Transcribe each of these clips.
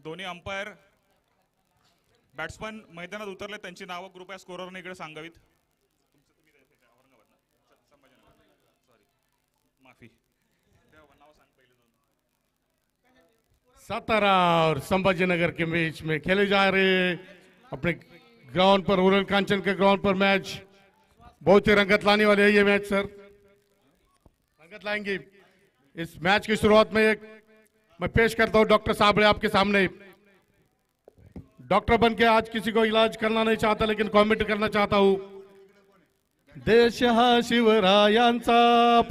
दोन्ही umpire batsman मैदानात उतरले, त्यांची नावं कृपया स्कोररने इकडे सांगावीत. माफी. सातारा और संभाजीनगर के बीच में खेले जा रहे अपने ग्राउंड पर, रूरल कांचन के ग्राउंड पर मैच बहुत ही रंगत लाने वाले हैं. ये मैच सर रंगत लाएंगे. इस मैच की शुरुआत में मैं पेश करता हूं डॉक्टर साबळे आपके सामने. डॉक्टर बन के आज किसी को इलाज करना नहीं चाहता, लेकिन कॉमेंट करना चाहता हूं. देश हा शिवरायांचा,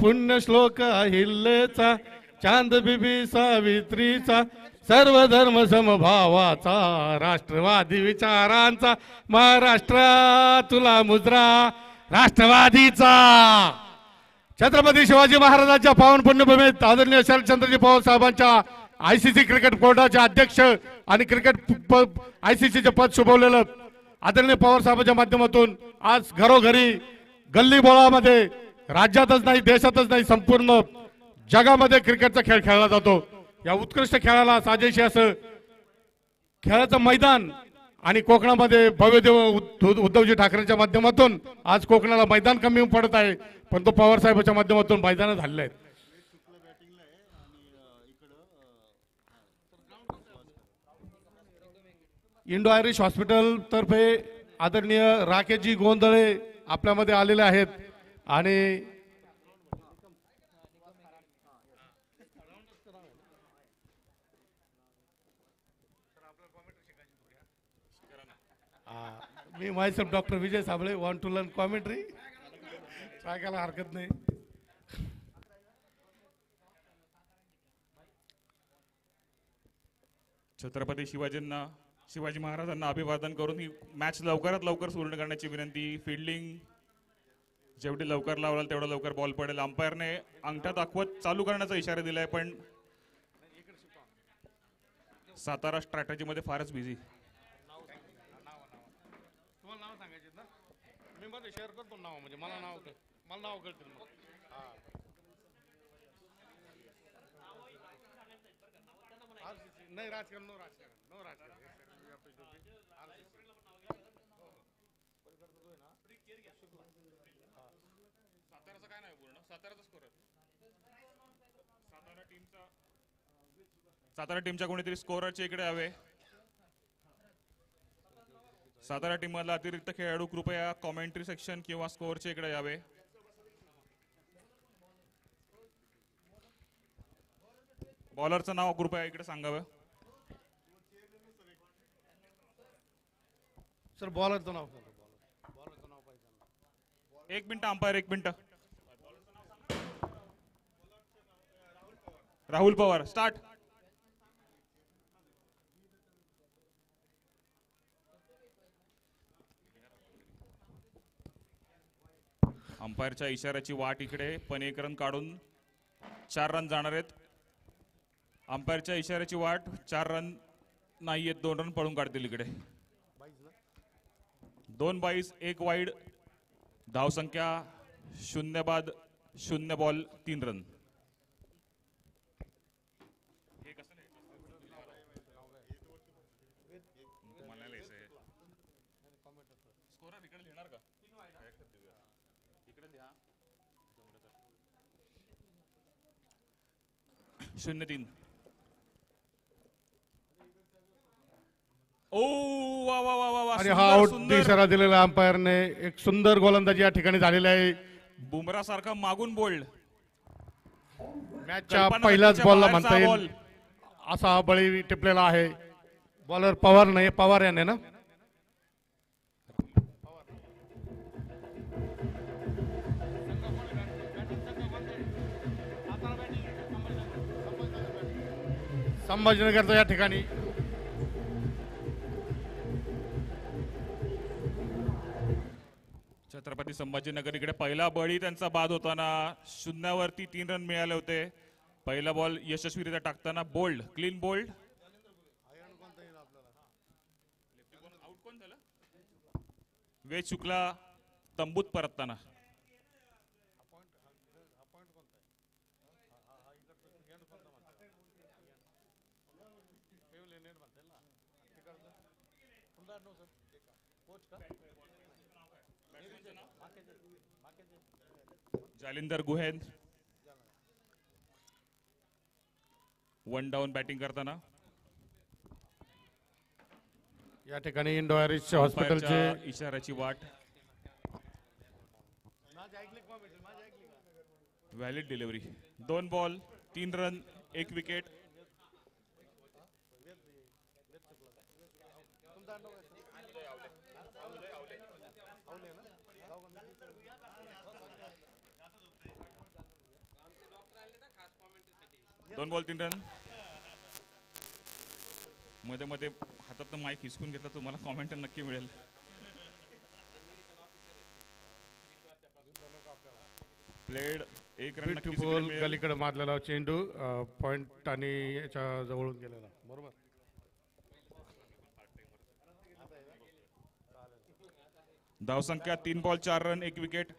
पुण्य श्लोक अहिल्याचा, चांद बिबी सावित्रीचा, सर्व धर्म समभावाचा, राष्ट्रवादी विचारांचा, महाराष्ट्र तुला मुद्रा राष्ट्रवादीचा. छत्रपती शिवाजी महाराजांच्या पावन पुण्यभूमीत आदरणीय शरदचंद्रजी पवार साहेबांच्या आयसीसी क्रिकेट बोर्डाचे अध्यक्ष आणि क्रिकेट आयसीसीचे पद शोभवलेलं आदरणीय पवार साहेबांच्या माध्यमातून आज घरोघरी गल्ली बोळामध्ये राज्यातच नाही, देशातच नाही, संपूर्ण जगामध्ये क्रिकेटचा खेळ खेळला जातो. या उत्कृष्ट खेळाला साजेशी असं खेळाचं मैदान आणि कोकणामध्ये भव्यदेव उद्धवजी ठाकरेंच्या माध्यमातून आज कोकणाला मैदान कमी पडत आहे, पण तो पवार साहेबांच्या माध्यमातून मैदान झालेले आहेत. इंडो आयरिश हॉस्पिटल तर्फे आदरणीय राकेशजी गोंधळे आपल्यामध्ये आलेले आहेत आणि मी myself doctor Vijay Sable want to learn commentary. सांगायला हरकत नाही. छत्रपती शिवाजी महाराजांना अभिवादन करून ही मॅच लवकरात लवकर पूर्ण करण्याची विनंती. फिल्डिंग जेवढी लवकर लावलाल तेवढा लवकर बॉल पडेल. अंपायरने अंगठा दाखवत चालू करण्याचा इशारा दिलाय, पण सातारा स्ट्रॅटेजी मध्ये फारच बिझी. शेअर करतो नाव, म्हणजे मला नाव कळतं. नाही राजकारण, नो राजकारण, नो राजकारण. साताराचं काय नाही पूर्ण, साताराचा स्कोर. सातारा टीमच्या कोणीतरी स्कोररचे इकडे हवे. सातारा टीम मधला अतिरिक्त खेळाडू कृपया कॉमेंट्री सेक्शन किंवा स्कोअरचे इकडे यावे. बॉलरचं नाव कृपया इकडे सांगावं. सर बॉलरचं नाव. एक मिनिट अंपायर, एक मिनिट. राहुल पवार. स्टार्ट. अंपायरच्या इशाऱ्याची वाट इकडे, पण एक रन काढून 4 रन जाणार आहेत. अंपायरच्या इशाऱ्याची वाट, 4 रन नाही आहेत, 2 रन पळून काढतील इकडे. 2 बाईस 1 वाईड, धावसंख्या 0 बाद 0 बॉल 3 रन. शून्य 3. ओ वा वा वा वा. आणि हा आउट इशारा दिलेला अंपायरने. एक सुंदर गोलंदाजी या ठिकाणी झालेली आहे. बुमरा सारखा मागून बोल्ड. मॅचच्या पहिल्याच बॉलला म्हणता येईल असा हा बळी टिपलेला आहे. बॉलर पवार नाही, पवार याने ना. संभाजीनगरचा या ठिकाणी छत्रपती संभाजीनगर इकडे पहिला बळी त्यांचा बाद होताना 0वरती 3 रन मिळाले होते. पहिला बॉल यशस्वीरित्या टाकताना बोल्ड, क्लीन बोल्ड. वेज शुक्ला तंबूत परतताना. जालिंदर गुहेद 1 डाऊन बॅटिंग करताना. या ठिकाणी इंडो आयरिश हॉस्पिटलचे अंपायरच्या इशाऱ्याची वाट. Valid delivery. 2 ball 3 run 1 wicket. दोन बॉल 3 रन. मध्ये मध्ये हातात माईक हिसकून घेतला, तुम्हाला कॉमेंट नक्की मिळेल. प्लेड 1 रन नक्कीच बॉल मिळेल. गलीकडे मारलेला चेंडू पॉइंट आणि याच्या जवळून गेलेला. बरोबर. धावसंख्या 3 ball 4 run 1 wicket.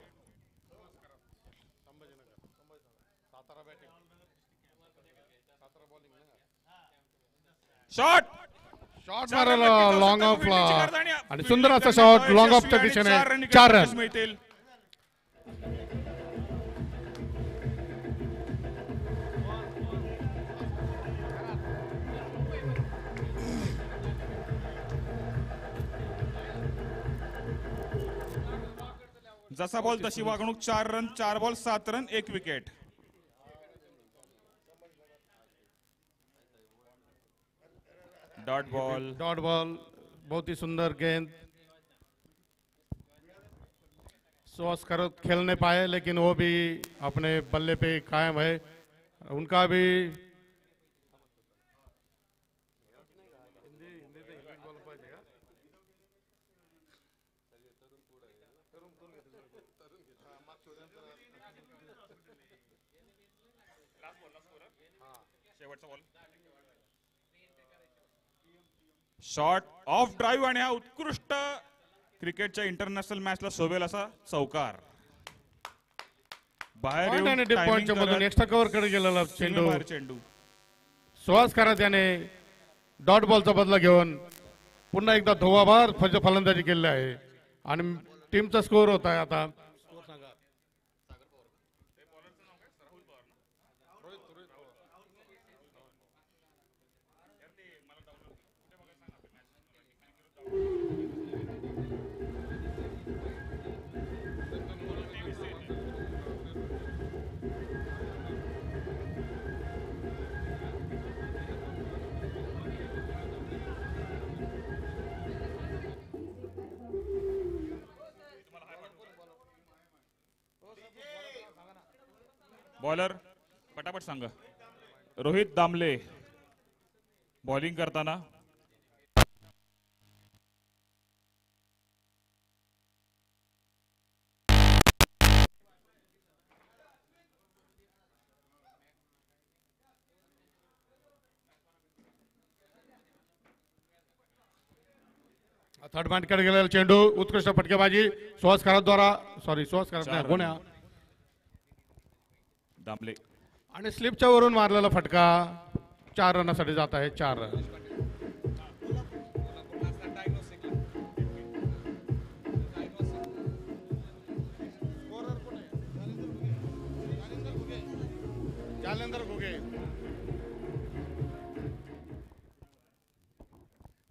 Shot shot मारला लॉंग ऑफला आणि सुंदर असा शॉट लॉंग ऑफच्या दिशेने 4 रन मिळतील. जसा बॉल तशी वागणूक. 4 run 4 ball 7 run 1 wicket. Dot ball. बहुत ही सुंदर गेंद. स्वास करत खेल नहीं पाए लेकिन वो भी अपने बल्ले पे कायम है. उनका भी शॉट ऑफ ड्राईव्ह आणि हा उत्कृष्ट क्रिकेटच्या इंटरनॅशनल मॅचला शोभेल असा चौकार. बाहेर पॉइंट आणि येऊन डिप timing पॉइंटच्या मधून करत एक्स्ट्रा कव्हर कडे गेलेला चेंडू. बाहेर चेंडू. सुहास खरात याने डॉट बॉलचा बदला घेऊन पुन्हा एकदा धोवाभार फलंदाजी केलेली आहे आणि टीमचा स्कोर होत आहे आता. बॉलर पटापट सांगा. रोहित दामले बॉलिंग करताना. थर्ड पॉइंट कडे गेलेला चेंडू उत्कृष्ट फटकेबाजी सुहास खरात द्वारा सुहास खरात नाही गुन्हा दामले आणि स्लिपच्या वरून मारलेला फटका 4 रनासाठी जात आहे. 4 रन. जालिंदर घुगे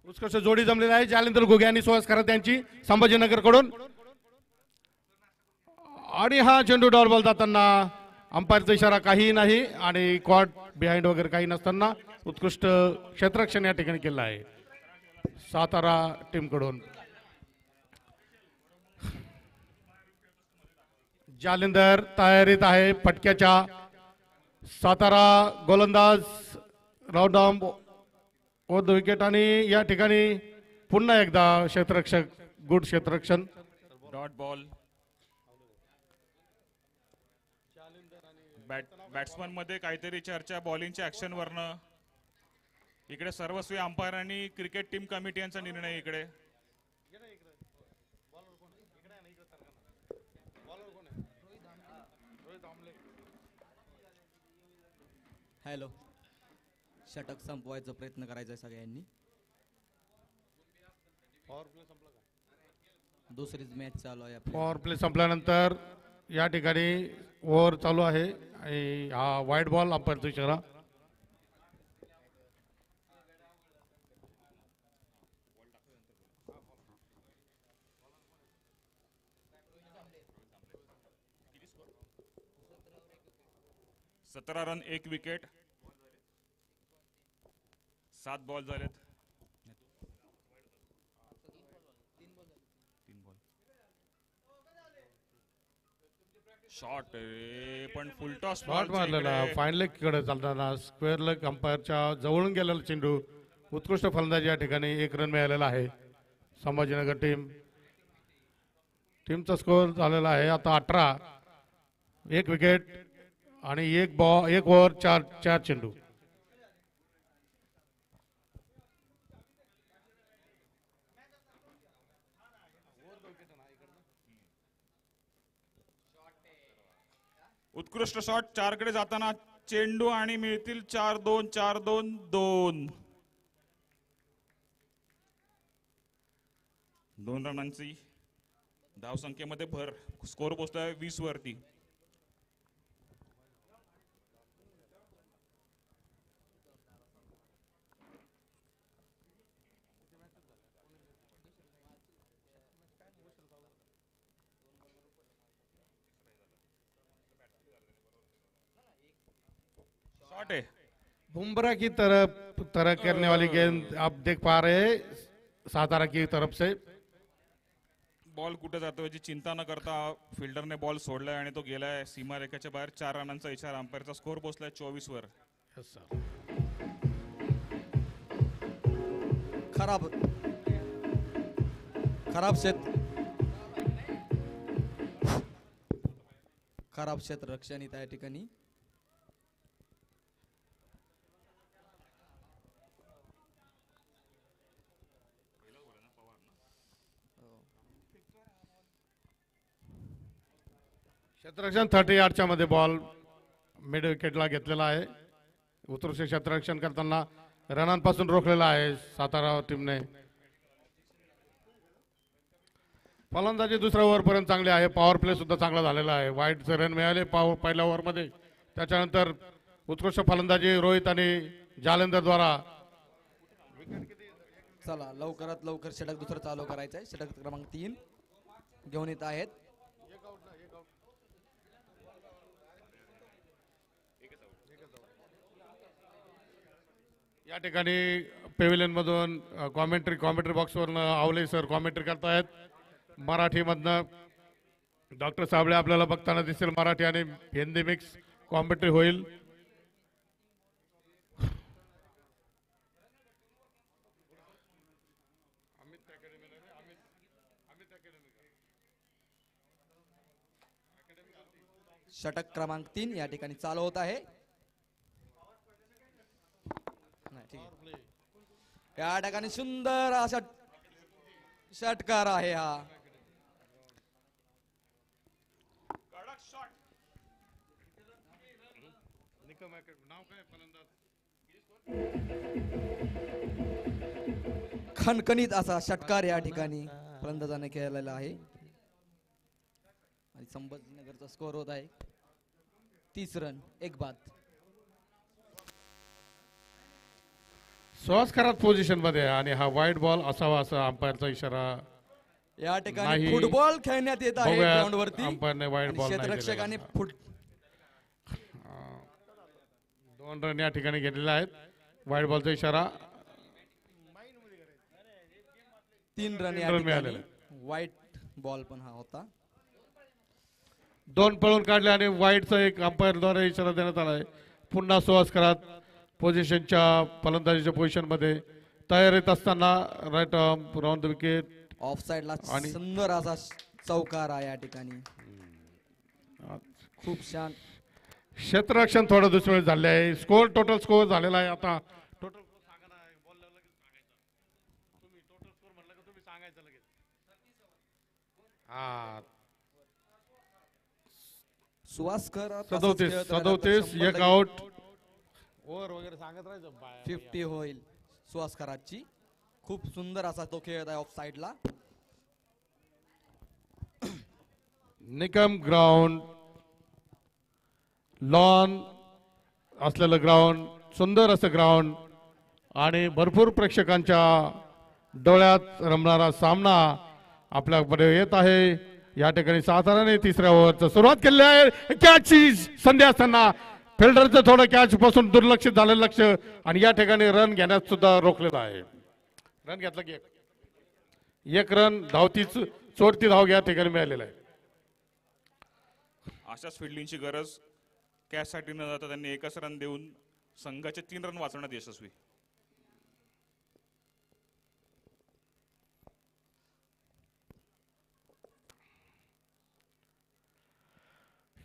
उत्कृष्ट जोडी जमलेली आहे. जालिंदर घुगे आणि सुहास खरात यांची संभाजीनगर कडून आणि हा चेंडू डॉट बॉल जाताना अंपायरचा इशारा काही नाही आणि कॉट बिहाइंड वगैरे काही नसताना उत्कृष्ट क्षेत्ररक्षण या ठिकाणी केलं आहे सातारा टीम कडून. जालिंदर तयारीत आहे फटक्याच्या. सातारा गोलंदाज राऊंड ओद विकेट आणि या ठिकाणी पुन्हा एकदा क्षेत्ररक्षक गुड क्षेत्ररक्षण. Dot ball. बॅट्समन मध्ये काहीतरी चर्चा बॉलिंगच्या ऍक्शन वरनं. इकडे सर्वस्वी अंपायर आणि क्रिकेट टीम कमिटी यांचा निर्णय. इकडे हॅलो. षटक संपवायचा प्रयत्न करायचा सगळ्यांनी. दुसरीच मॅच चालू आहे आपली. पॉवर प्ले संपल्यानंतर या ठिकाणी ओव्हर चालू आहे आणि हा वाईट बॉल अंपायरचा इशारा. सतरा रन 1 विकेट, 7 बॉल झालेत. शॉट पण फुलटॉस शॉट मारलेला फाईन लेग कडे चालताना स्क्वेअर लेग अंपायरच्या जवळून गेलेला चेंडू. उत्कृष्ट फलंदाजी या ठिकाणी 1 रन मिळालेला आहे संभाजीनगर टीमचा स्कोअर झालेला आहे आता 18. 1 विकेट आणि 1 ओव्हर 4 चेंडू. उत्कृष्ट शॉट 4 कडे जाताना चेंडू आणि मिळतील 4-2 4-2-2. 2 रनांची धावसंख्येमध्ये भर. स्कोर पोहोचतोय 20 वरती. शॉट है बुमराह की तरफ करने वाली गेंद आप देख पा रहे हैं सातारा की तरफ से. बॉल कुठे जातो याची चिंता न करता फिल्डरने बॉल सोडलाय आणि तो गेलाय सीमारेषेच्या बाहेर. 4 रनांचा इशारा. अंपायरचा स्कोर पोहोचलाय 24 वर. खराब क्षेत्ररक्षण त्या ठिकाणी. क्षेत्ररक्षण 30 यार्डच्या मध्ये बॉल मिड विकेटला घेतलेला आहे. उत्कृष्ट क्षेत्ररक्षण करताना रनांपासून रोखलेला आहे सातारा टीमने. फलंदाजी दुसऱ्या ओव्हर पर्यंत चांगली आहे. पॉवर प्ले सुद्धा चांगला झालेला आहे. वाईटचे रन मिळाले पहिल्या ओव्हर मध्ये. त्याच्यानंतर उत्कृष्ट फलंदाजी रोहित आणि जालेंदर द्वारा. चला लवकरात लवकर षटक दुसरं चालू करायचं आहे. षटक क्रमांक 3 घेऊन येत आहेत. या ठिकाणी पेव्हिलियन मधून कॉमेंट्री बॉक्सवरून आवले सर कॉमेंट्री करतायत. मराठीमधनं डॉक्टर साबळे आपल्याला बघताना दिसेल. मराठी आणि हिंदी मिक्स कॉमेंट्री होईल. षटक क्रमांक 3 या ठिकाणी चालू होत आहे. या ठिकाणी सुंदर असा षटकार आहे हा. खणखणीत असा षटकार या ठिकाणी फलंदाजाने खेळलेला आहे आणि संभाजीनगरचा स्कोर होत आहे 30 रन 1 बाद. श्वास खराब पोझिशन मध्ये आणि हा वाईट बॉल असावा असा अंपायरचा इशारा. या ठिकाणी नाही. फुटबॉल खेळण्यात येत आहे बघूया, ग्राउंड वरती. अंपायरने वाईट बॉल नाही क्षेत्ररक्षकाने दिलेला. 2 रन या ठिकाणी घेतलेले आहेत. वाईट बॉलचा इशारा. 3 रन या रन ठिकाणी. मिळालेले. वाईट बॉल पण हा होता. 2 पळून काढले आणि वाईटचा एक अंपायरद्वारे इशारा देण्यात आला आहे. पुन्हा श्वास खराब पोझिशनच्या फलंदाजीच्या पोझिशन मध्ये तयारीत असताना right arm round the wicket. Off साइडला आणि- सुंदर असा चौकार आहे या ठिकाणी. खूप छान. क्षेत्ररक्षण थोडं दुसरं झाले आहे. टोटल स्कोअर झालेला आहे आता. टोटल सुवासकर 37 एक आउट. ओव्हर वगैरे सांगत राहायचं. 50 होईल सुवासकराची. खूप सुंदर असा तो खेळत आहे ऑफ साईडला. निकम ग्राउंड लॉन असलेलं ग्राउंड, सुंदर असं ग्राउंड आणि भरपूर प्रेक्षकांच्या डोळ्यात रमणारा सामना आपल्याकडे येत आहे. या ठिकाणी साताराने तिसऱ्या ओव्हरचं सुरुवात केली आहे. कॅचची संधी असताना फिल्डरचं थोडं कॅच पासून दुर्लक्षित झालेलं लक्ष आणि या ठिकाणी रन घेण्यास सुद्धा रोखलेलं आहे. रन घेतलं की एक रन धावती चोरती धाव या ठिकाणी मिळालेला आहे. अशाच फिल्डिंगची गरज. कॅचसाठी न जाता त्यांनी एकच रन देऊन संघाचे 3 रन वाचवण्यात यशस्वी.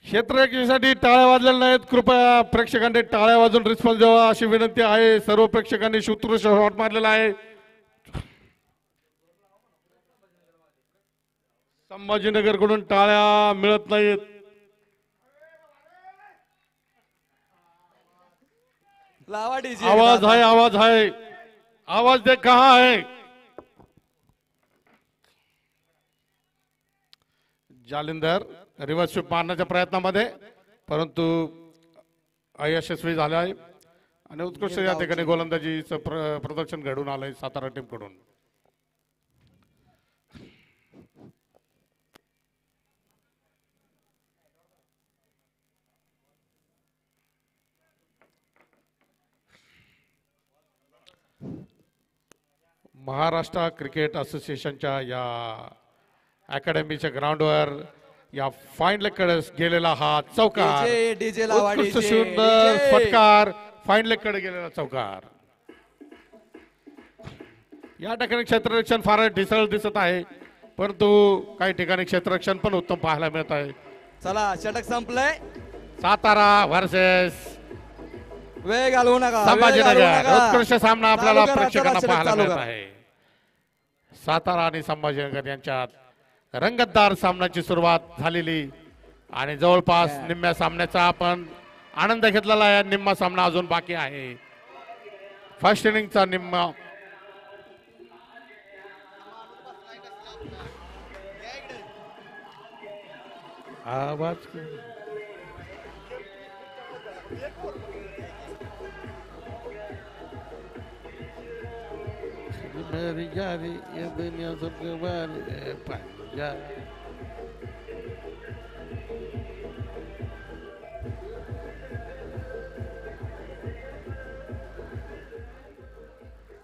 क्षेत्ररक्षणासाठी टाळ्या वाजलेल्या नाहीत. कृपया प्रेक्षकांनी टाळ्या वाजून रिस्पॉन्स द्यावा अशी विनंती आहे. सर्व प्रेक्षकांनी शूत्र शॉट मारलेला आहे. संभाजीनगर कडून टाळ्या मिळत नाहीत. लावा डीजे. आवाज आहे, आवाज आहे, आवाज दे. कहा आहे जालिंदर? रिव्हर्स स्वीप मारण्याच्या प्रयत्नामध्ये परंतु अयशस्वी झाले आहे आणि उत्कृष्ट या ठिकाणी गोलंदाजीचं प्रदर्शन घडून आलंय सातारा टीम कडून. महाराष्ट्र क्रिकेट असोसिएशनच्या या अकॅडमीच्या ग्राउंडवर या फाईन लेगकडे गेलेला हा चौकार, डीजे लावा. उत्कृष्ट डीजे सुंदर फटकार, फाईन लेगकडे गेलेला चौकार. या ठिकाणी क्षेत्ररक्षण फार ढिसळ दिसत आहे परंतु काही ठिकाणी क्षेत्ररक्षण पण उत्तम पाहायला मिळत आहे. चला षटक संपलंय. सातारा वर्सेस वेळ घालवू नका. संभाजीनगर. उत्कृष्ट सामना आपल्याला चालू करा, प्रेक्षकांना चला, पाहायला चालू मिळत करा. आहे. सातारा आणि संभाजीनगर यांच्यात रंगतदार सामन्याची सुरुवात झालेली आणि जवळपास निम्म्या सामन्याचा आपण आनंद घेतलेला आहे. निम्मा सामना अजून बाकी आहे. फर्स्ट इनिंगचा निम्मा. आवाज मेरी यारी ये दुनिया सबके बारे पंजाब.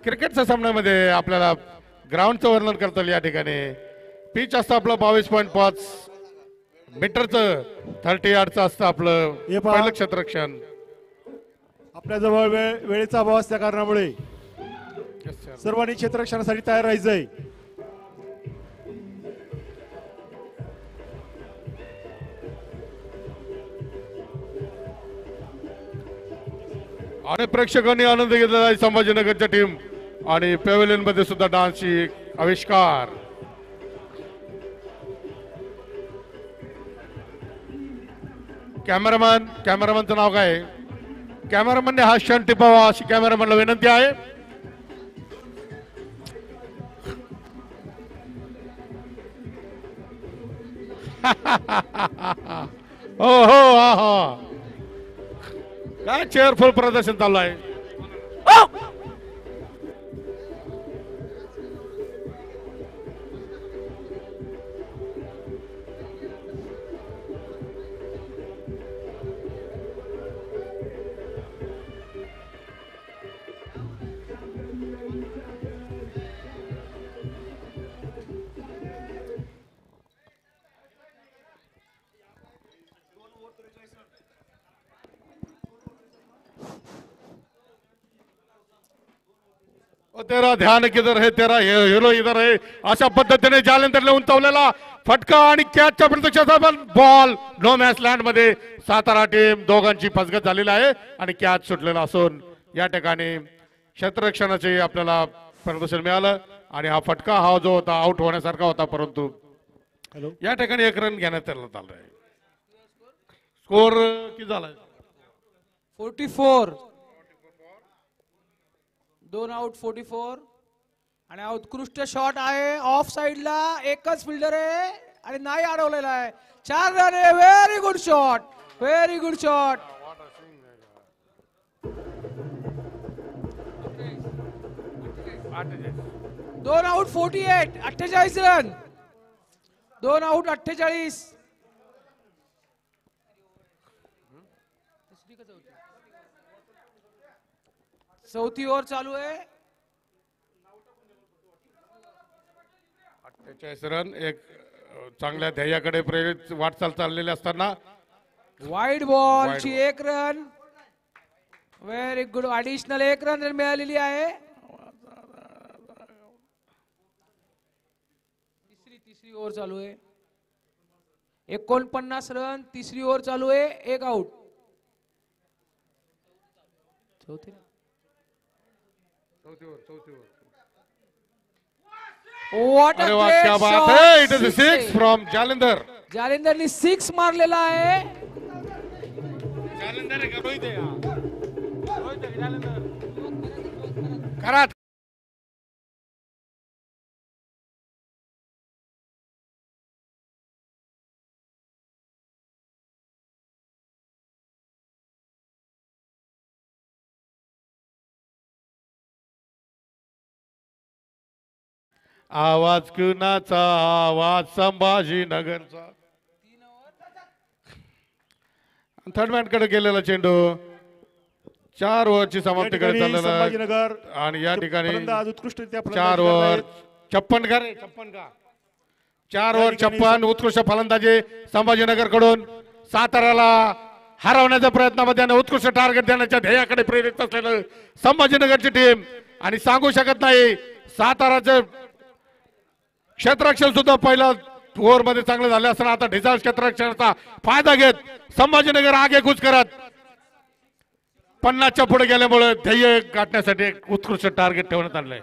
क्रिकेटच्या सामन्यामध्ये आपल्याला ग्राउंडचं वर्णन करता येईल. या ठिकाणी पिच असतं आपलं 22.5 मीटरचं, 30 यार्डचं असतं आपलं पहिलं क्षेत्ररक्षण. आपल्याजवळ वेळेचा अभाव असल्या कारणामुळे सर्वांनी क्षेत्ररक्षणासाठी तयार राहायचंय. आणि प्रेक्षकांनी आनंद घेतलेला आहे संभाजीनगरच्या टीम आणि पॅव्हेलियन मध्ये सुद्धा डान्सची आविष्कार. कॅमेरामॅनचं नाव काय आहे? कॅमेरामॅनने हा क्षण टिपावा अशी कॅमेरामॅनला विनंती आहे. हो हो हा हा काय चेअरफुल प्रदर्शन चालू आहे. तेरा ध्यान किधर है, तेरा हिरो इधर है, अशा पद्धतीने जालंधरला उंचावलेला फटका आणि कॅचच्या प्रत्यक्षात बॉल नो मॅच लँड मध्ये सातारा टीम दोघांची फसगत झालेली आहे आणि कॅच सुटलेला असून या ठिकाणी क्षेत्ररक्षणाचे आपल्याला प्रदर्शन मिळालं आणि हा फटका हा जो होता आउट होण्यासारखा होता परंतु या ठिकाणी 1 रन घेण्यात आलं आहे. स्कोर किती झालाय? 44. 2 आउट 44 आणि हा उत्कृष्ट शॉट आहे ऑफ साइडला, एकच फिल्डर आहे आणि नाही अडवलेला आहे. 4 रन आहे. Very good shot, very good shot. 2 out 48, 48 run. 2 out 48. चौथी ओव्हर चालू आहे. 48 रन. एक चांगल्या ध्येयाकडे प्रेरित वाटचाल चाललेली असताना वाईड बॉलची 1 run. Very good. Additional 1 run मिळालेली आहे. तिसरी ओव्हर चालू आहे. 49 रन. तिसरी ओव्हर चालू आहे. 1 आउट. चौथी What a अरे वा, great क्या बात shot. है. इट इज Six 6 आहे. फ्रॉम जालिंदर. जालिंदरनी 6 मारलेला आहे. करा. आवाज कुणाचा, आवाज संभाजीनगरचा. थर्ड मॅन कडे गेलेला चेंडू. 4 ओव्हरची या समाप्ती ठिकाणी करत चाललेला आहे. संभाजीनगर आणि या ठिकाणी फलंदाज उत्कृष्टरित्या 4 फलंदाजी ओव्हर करत आहेत. 56 का रे, 56 का. 4 या ओव्हर ठिकाणी 56 उत्कृष्ट फलंदाजी संभाजीनगर कडून. साताराला हरवण्याच्या प्रयत्नामध्ये आणि उत्कृष्ट टार्गेट देण्याच्या ध्येयाकडे प्रेरित असलेलं संभाजीनगरची टीम. आणि सांगू शकत नाही, साताराचे क्षेत्ररक्षण सुद्धा पहिल्या ओव्हर मध्ये चांगलं झालं असताना आता ढिसाळ क्षेत्ररक्षणाचा फायदा घेत संभाजीनगर आगेकूच करत 50च्या पुढे गेल्यामुळे ध्येय गाठण्यासाठी एक उत्कृष्ट टार्गेट ठेवण्यात आलंय.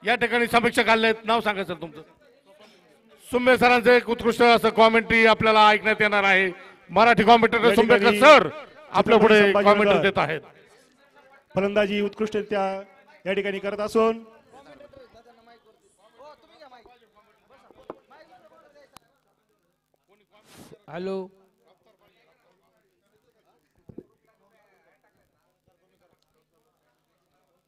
या ठिकाणी समीक्षक आलेत. नाव सांगा सर तुमचं. सुंबे सरांचं एक उत्कृष्ट असं कॉमेंट्री आपल्याला ऐकण्यात येणार आहे. मराठी कॉमेंटेटर या सुंबेकर ठिकाणी सर आपल्या पुढे संभाजीनगर कॉमेंट्री देत आहेत. फलंदाजी उत्कृष्टरित्या या ठिकाणी करत असून हॅलो.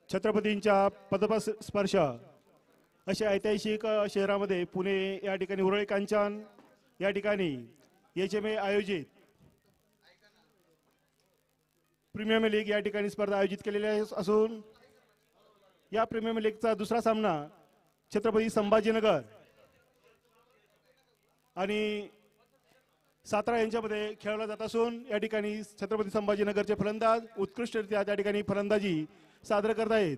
छत्रपतींच्या पदस्पर्श अशा ऐतिहासिक शहरामध्ये पुणे या ठिकाणी उरळी कांचन या ठिकाणी HMA आयोजित प्रीमियर लीग या ठिकाणी स्पर्धा आयोजित केलेली असून या प्रीमियर लीगचा दुसरा सामना छत्रपती संभाजीनगर आणि सातारा यांच्यामध्ये खेळला जात असून या ठिकाणी छत्रपती संभाजीनगरचे फलंदाज उत्कृष्टरित्या त्या ठिकाणी फलंदाजी सादर करत आहेत.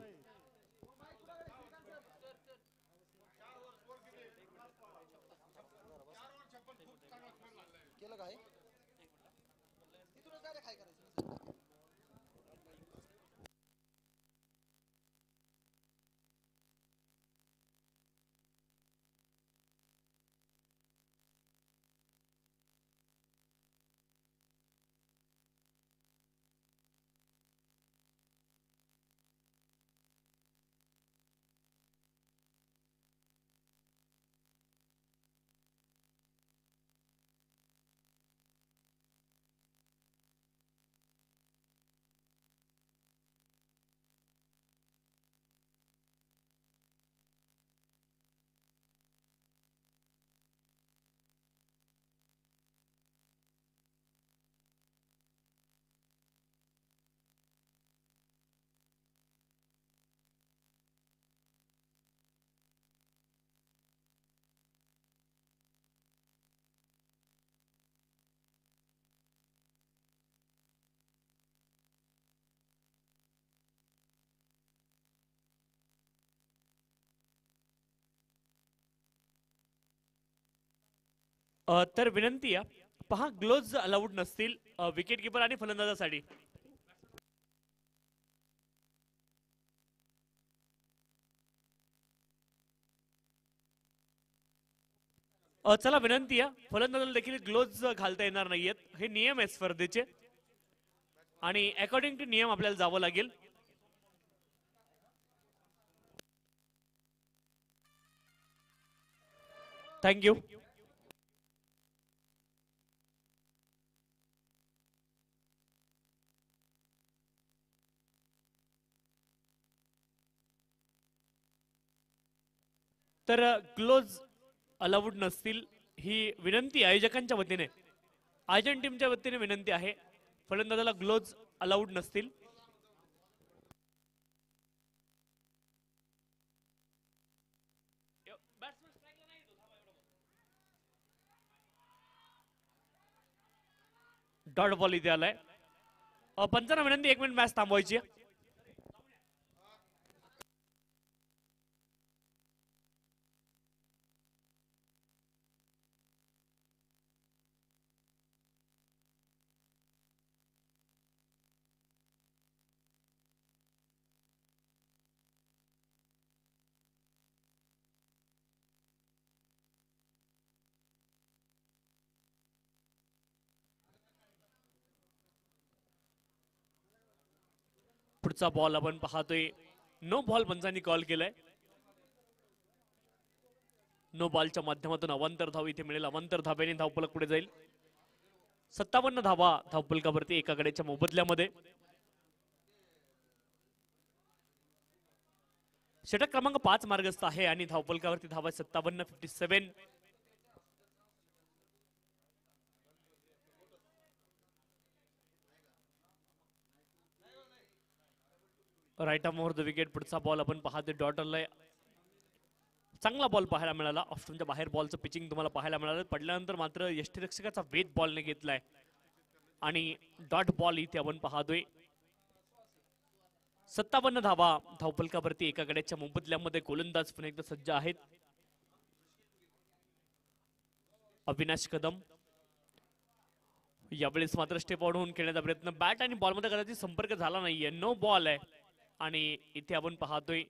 तर विनंती आहे, पहा ग्लोव्ज अलाउड नसतील विकेट कीपर आणि फलंदाजासाठी. चला विनंती आहे, फलंदाजाला देखील ग्लोव्ज घालता येणार नाहीयेत. हे नियम आहेत स्पर्धेचे आणि अकॉर्डिंग टू नियम आपल्याला जावं लागेल. थँक्यू. तर क्लोज अलाउड नसतील ही विनंती आयोजकांच्या वतीने, आयोजन टीमच्या वतीने विनंती आहे. फलंदाजाला ग्लोव्ज अलाउड नसतील. डॉट बॉल इथे आलाय. पंचांना विनंती 1 मिनिट मॅच थांबवायची आहे. पुढचा बॉल आपण पाहतोय. नो बॉल पंचांनी कॉल केलाय. नो बॉलच्या माध्यमातून अवांतर धाव इथे मिळेल. अवांतर धाब्याने धावफलक पुढे जाईल. 57 धावा धावफलकावरती एका गड्याच्या मोबदल्यामध्ये. षटक क्रमांक 5 मार्गस्थ आहे आणि धावफलकावरती धावा 57-57. Right arm over the wicket. पुढचा बॉल आपण पाहतोय. डॉटरला चांगला बॉल पाहायला मिळाला. ऑफस्टमच्या बाहेर बॉलचं पिचिंग तुम्हाला पाहायला मिळालं. पडल्यानंतर मात्र यष्टीरक्षकाचा वेध बॉलने घेतलाय आणि डॉट बॉल इथे आपण पाहतोय. 57 धावा धावफलकावरती एका गड्याच्या मोबदल्यामध्ये. गोलंदाज पुन्हा एकदा सज्ज आहेत. अविनाश कदम यावेळेस मात्र स्टेप आउट होऊन खेळण्याचा प्रयत्न. बॅट आणि बॉलमध्ये कदाचित संपर्क झाला नाहीये. नो बॉल आहे आणि इथे आपण पाहतोय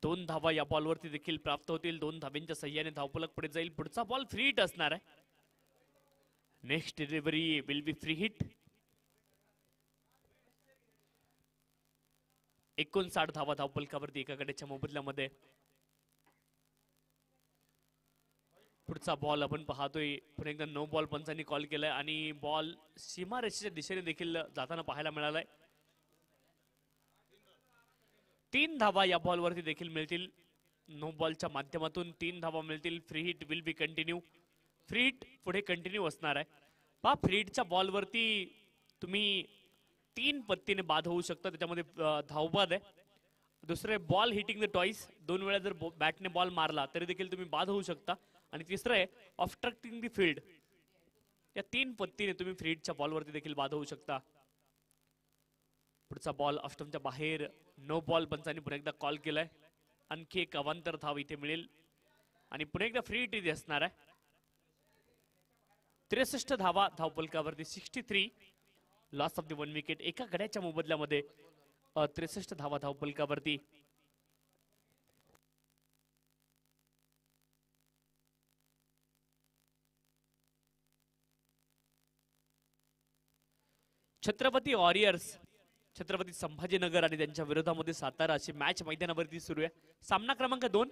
2 धावा या बॉलवरती देखील प्राप्त होतील. 2 धाब्यांच्या सहाय्याने धावफलक पुढे जाईल. पुढचा बॉल फ्री हिट असणार आहे. Next delivery will be free hit. 59 धावा धावफलकावरती एका गड्याच्या मोबदल्यामध्ये. पुढचा बॉल आपण पाहतोय. पुन्हा एकदा नो बॉल पंचांनी कॉल केलाय आणि बॉल सीमारेषेच्या दिशेने देखील जाताना पाहायला मिळालाय. 3 धावा या बॉलवरती देखील मिळतील. नो बॉलच्या माध्यमातून 3 धावा मिळतील. Free hit will be continue. Free hit पुढे कंटिन्यू असणार आहे. पहा फ्री हिटच्या बॉलवरती तुम्ही 3 पत्तीने बाद होऊ शकता. त्याच्यामध्ये धावबाद आहे. दुसरे बॉल हिटिंग द टॉईस. 2 वेळा जर बॅटने बॉल मारला तरी देखील तुम्ही बाद होऊ शकता. आणि तिसरं आहे ऑब्स्ट्रक्टिंग द फील्ड. या 3 पत्तीने तुम्ही फ्री हिटच्या बॉलवरती देखील बाद होऊ शकता. पुढचा बॉल ऑफस्टमच्या बाहेर. नो बॉल पंचांनी पुन्हा एकदा कॉल केलाय. आणखी एक अवांतर धाव इथे मिळेल आणि पुन्हा एकदा फ्री हिट इथे असणार आहे. 63 धावा धावफलकावरती. 63 लॉस ऑफ द 1 विकेट. एका गड्याच्या मोबदल्यामध्ये 63 धावा धावफलकावरती. छत्रपती वॉरियर्स, छत्रपती संभाजीनगर आणि त्यांच्या विरोधामध्ये सातारा अशी मॅच मैदानावरती सुरू आहे. सामना क्रमांक 2.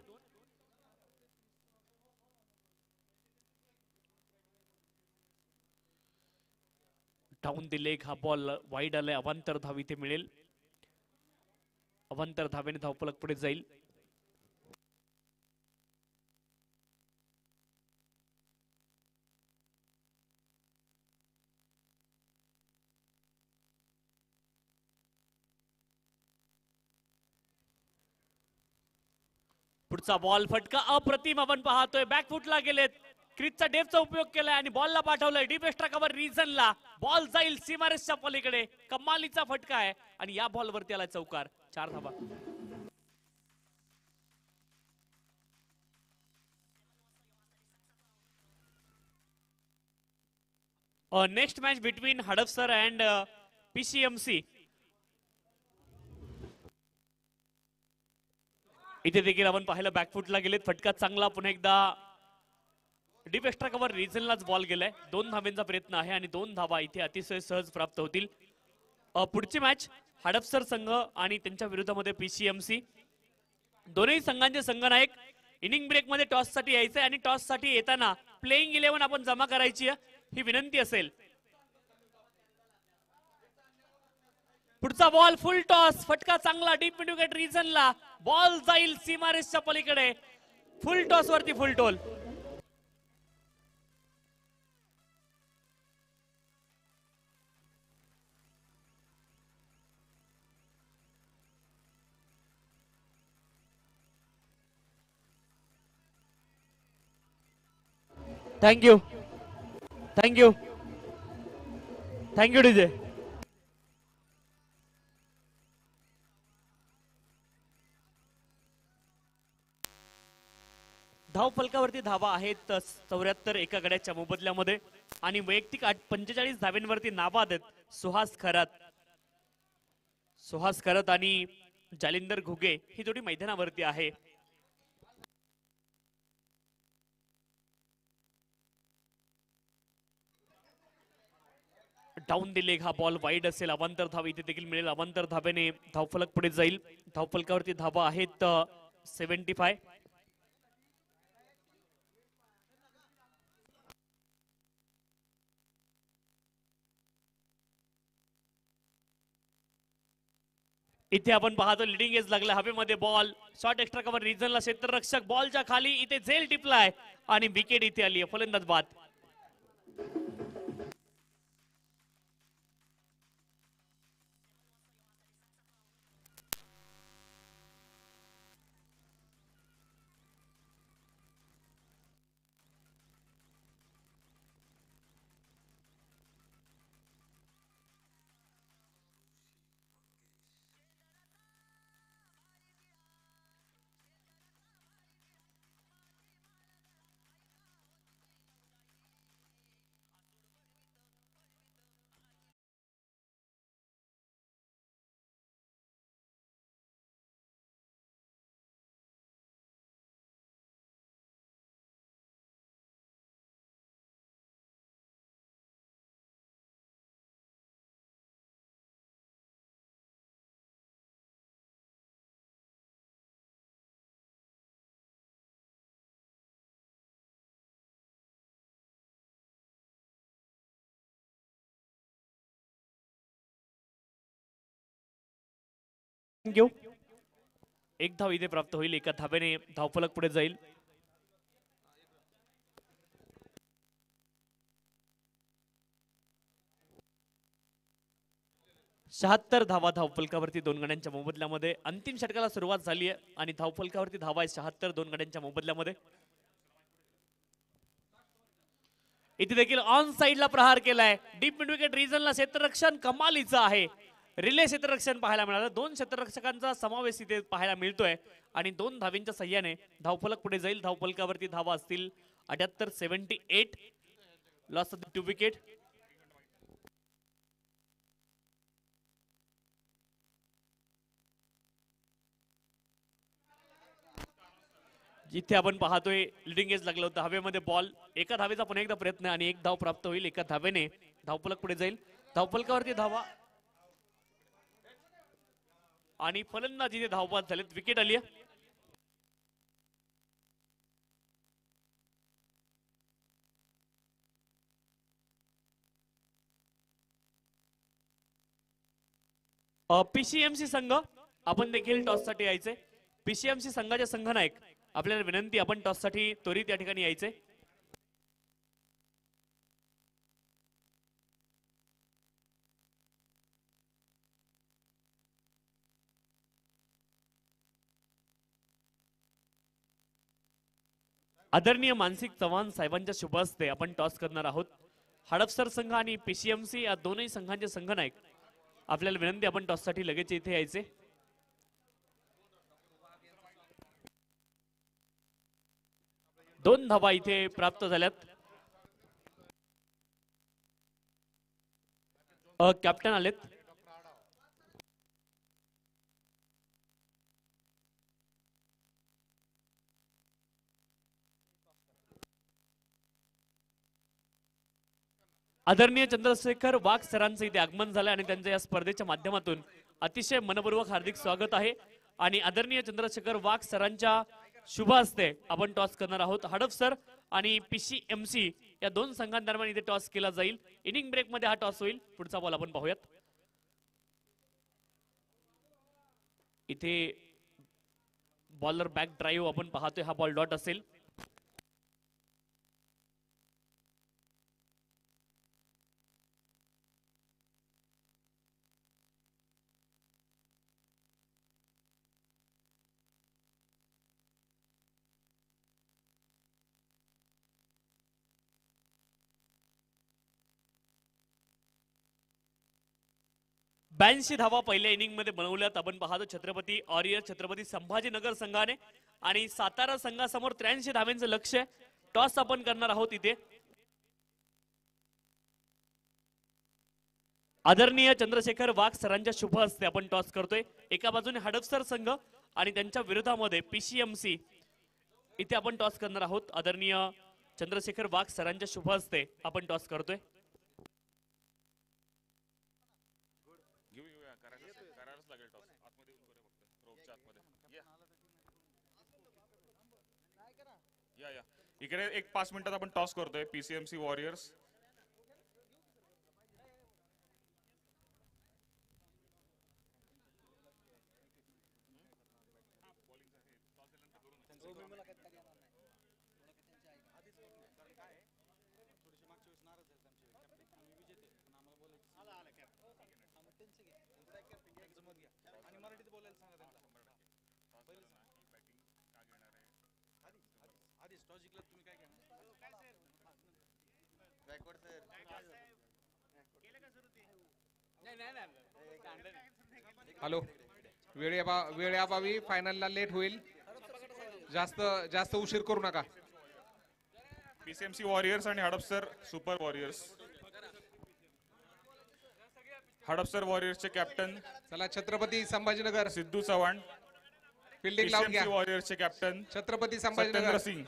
डाऊन द लेग हा बॉल वाईड आलाय. अवांतर धाव इथे मिळेल. अवांतर धावेने धावफलक पुढे जाईल. पुढचा बॉल फटका अप्रतिम आपण पाहतोय. बॅकफुटला गेलेत. क्रिजचा डेपचा उपयोग केलाय आणि बॉलला पाठवलंय डीप एक्स्ट्रा कव्हर रिजनला. बॉल जाईल सीमारेषच्या पलीकडे. कमालीचा फटका आहे आणि या बॉलवरती आला चौकार. 4 धावा. Next match between Hadapsar and PCMC. इथे देखील आपण पाहिलं बॅकफुटला गेलेत. फटका चांगला. पुन्हा एकदा डीप एक्स्ट्रा कव्हर रिजनलाच बॉल गेलाय. 2 धाब्यांचा प्रयत्न आहे आणि 2 धावा इथे अतिशय सहज प्राप्त होतील. पुढची मॅच हडपसर संघ आणि त्यांच्या विरोधामध्ये PCMC. दोन्ही संघांचे संघनायक इनिंग ब्रेक मध्ये टॉस साठी यायचंय आणि टॉस साठी येताना प्लेइंग 11 आपण जमा करायची आहे, ही विनंती असेल. पुढचा बॉल फुल टॉस, फटका चांगला डीप मिड विकेट रिजनला, बॉल जाईल सीमारेषच्या पलीकडे. फुल टॉस वरती फुल toll. Thank you thank you thank you DJ. धाव फलकावरती धावा आहेत 74 एका गड्याच्या मोबदल्यामध्ये आणि वैयक्तिक 45 धाव्यांवरती नाबाद आहेत सुहास खरत आणि जालिंदर घुगे ही जोडी मैदानावरती आहे. डाऊन दिले, हा बॉल वाईड असेल. अवांतर धाव इथे देखील मिळेल. अवांतर धाब्याने धावफलक पुढे जाईल. धावफलकावरती धावा आहेत 75. इथे आपण पाहतो लिडिंग एज लागला हवेमध्ये बॉल. शॉर्ट एक्स्ट्रा कव्हर रिजनला क्षेत्ररक्षक बॉलच्या खाली इथे झेल टिपलाय आणि विकेट इथे आली आहे. फलंदाज बाद. थँक्यू. एक धाव इथे प्राप्त होईल. एका धाब्याने धावफलक पुढे जाईल. शहात्तर धावा धावफलकावरती 2 गड्यांच्या मोबदल्यामध्ये. अंतिम षटकाला सुरुवात झाली आहे आणि धावफलकावरती धावा आहे 76 2 गड्यांच्या मोबदल्यामध्ये. इथे देखील ऑन साइडला प्रहार केलाय. डीप मिड विकेट रिजनला क्षेत्ररक्षण कमालीचं आहे. रिले क्षेत्ररक्षण पाहायला मिळालं. 2 क्षेत्ररक्षकांचा समावेश इथे पाहायला मिळतोय आणि 2 धावींच्या सहाय्याने धावफलक पुढे जाईल. धावफलकावरती धावा असतील 78 78. Loss of 2 wicket. जिथे आपण पाहतोय लिडिंग एज लागलं होतं हवेमध्ये बॉल. एका धावेचा पुन्हा एकदा प्रयत्न आणि 1 धाव प्राप्त होईल. एका धावेने धावफलक पुढे जाईल. धावफलकावरती धावा आणि फलंदाज इथे धावबाद झालेत. विकेट आली आहे. पीसीएमसी संघ आपण देखील टॉस साठी यायचे. पीसीएमसी संघाचे संघनायक आपल्याला विनंती, आपण टॉस साठी त्वरित या ठिकाणी यायचे. आदरणीय मानसिक चव्हाण साहेबांच्या शुभ हस्ते आपण टॉस करणार आहोत. हडपसर संघ आणि पीसीएमसी या दोनही संघांचे संघनायक आपल्याला विनंती, आपण टॉस साठी लगेच इथे यायचे. दोन धावा इथे प्राप्त झाल्यात. कॅप्टन आलेत. आदरणीय चंद्रशेखर वाघ सरांचं इथे आगमन झालं आणि त्यांच्या या स्पर्धेच्या माध्यमातून अतिशय मनपूर्वक हार्दिक स्वागत आहे. आणि आदरणीय चंद्रशेखर वाघ सरांच्या शुभ असते आपण टॉस करणार आहोत. हडपसर आणि PCMC या दोन संघांदरम्यान इथे टॉस केला जाईल. इनिंग ब्रेक मध्ये हा टॉस होईल. पुढचा बॉल आपण पाहूयात. इथे बॉलर बॅक ड्राईव्ह आपण पाहतोय, हा बॉल डॉट असेल. ब्याऐंशी धावा पहिल्या इनिंग मध्ये बनवल्यात आपण पाहतो छत्रपती ऑरियर छत्रपती संभाजीनगर संघाने. आणि सातारा संघासमोर 83 धाव्यांचं लक्ष आहे. टॉस आपण करणार आहोत इथे. आदरणीय चंद्रशेखर वाघ सरांच्या शुभ हस्ते आपण टॉस करतोय. एका बाजूने हडपसर संघ आणि त्यांच्या विरोधामध्ये PCMC इथे आपण टॉस करणार आहोत. आदरणीय चंद्रशेखर वाघ सरांच्या शुभ हस्ते आपण टॉस करतोय. करायलाच लागेल टॉस. आतमध्ये येऊन करूया फक्त. रोपच्या आतमध्ये या इकडे एक 5 मिनिटात आपण टॉस करतोय. PCMC वॉरियर्स हॅलो, वेळेअभावी फायनलला लेट होईल. जास्त उशीर करू नका. PCMC वॉरियर्स आणि हडपसर सुपर वॉरियर्स. हडपसर वॉरियर्सचे कॅप्टन चला छत्रपती संभाजीनगर सिद्धू चव्हाण. फिल्डिंग लावून घ्या. PCMC वॉरियर्सचे कॅप्टन छत्रपती सत्येंद्र संभाजीनगर. सिंग.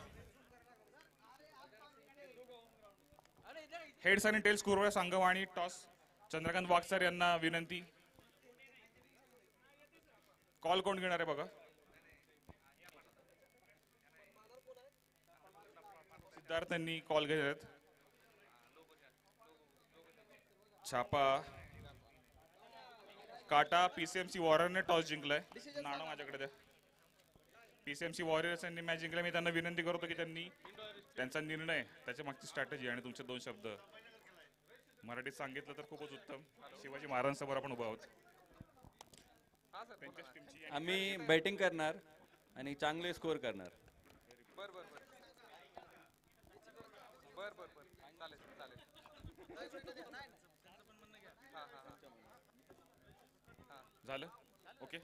हेड्स आणि टेल्स कुरवळा संघम आणि टॉस चंद्रकांत वागसर यांना विनंती. कॉल कोण घेणार आहे बघा. सिद्धार्थ यांनी कॉल घेत. छापा काटा. PCMC वॉरियरने टॉस जिंकलाय. नाणं माझ्याकडे द्या. PCMC वॉरियर्स यांनी मॅच जिंकल्या. मी त्यांना विनंती करतो की त्यांनी त्यांचा निर्णय, त्याच्या मागची स्ट्रॅटेजी आणि तुमचे 2 शब्द मराठीत सांगितलं तर खूपच उत्तम. शिवाजी महाराजांसमोर आपण उभा आहोत. आम्ही बॅटिंग करणार आणि चांगले स्कोर करणार. झालं ओके.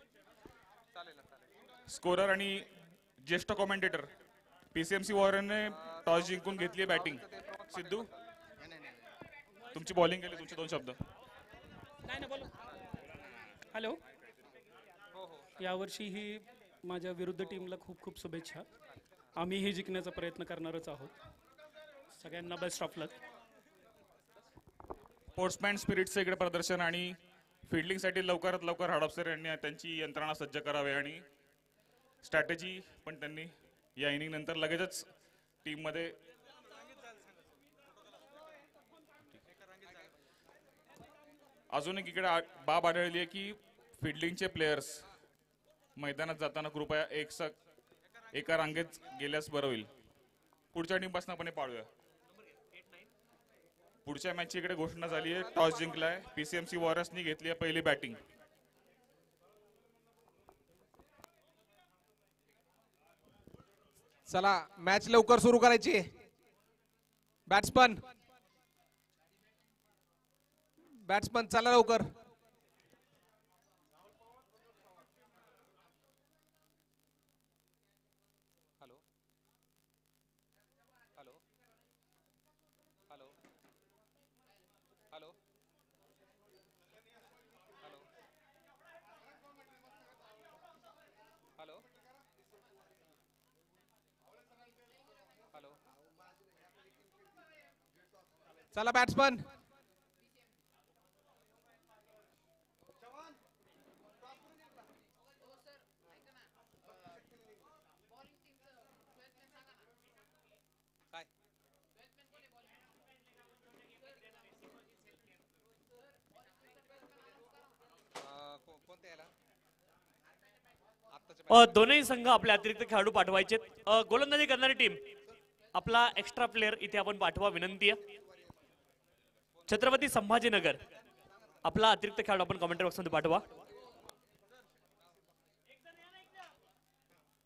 स्कोरर आणि ज्येष्ठ कॉमेंटेटर PCMC वॉरियरने टॉस जिंकून घेतली बॅटिंग. सिद्धू तुमची बॉलिंग केली. तुमचे 2 शब्द. नाही ना बोला. हॅलो, यावर्षीही माझ्या विरुद्ध टीमला खूप खूप शुभेच्छा. आम्हीही जिंकण्याचा प्रयत्न करणारच आहोत. सगळ्यांना बेस्ट ऑफ लक. स्पोर्ट्समॅन स्पिरिटचं इकडे प्रदर्शन आणि फिल्डिंगसाठी लवकरात लवकर हडपसर यांनी त्यांची यंत्रणा सज्ज करावी आणि स्ट्रॅटेजी पण त्यांनी या इनिंग नंतर लगेचच टीम मध्ये अजून एक इकडे बाब आढळली आहे की फिल्डिंगचे प्लेयर्स मैदानात जाताना कृपया एका रांगेत गेल्यास बरं होईल. पुढच्या टीमपासून आपण हे पाळूया. पुढच्या मॅचची इकडे घोषणा झाली आहे. टॉस जिंकलाय. PCMC वॉरियर्सनी घेतली आहे पहिली बॅटिंग. चला मॅच लवकर सुरू करायची. बॅट्समन चला लवकर. चला बॅट्समन. दोनही संघ आपले अतिरिक्त खेळाडू पाठवायचे. गोलंदाजी करणारी टीम आपला एक्स्ट्रा प्लेअर इथे आपण पाठवा विनंती आहे. छत्रपती संभाजीनगर आपला अतिरिक्त खेळाडू आपण कमेंट बॉक्समध्ये पाठवा.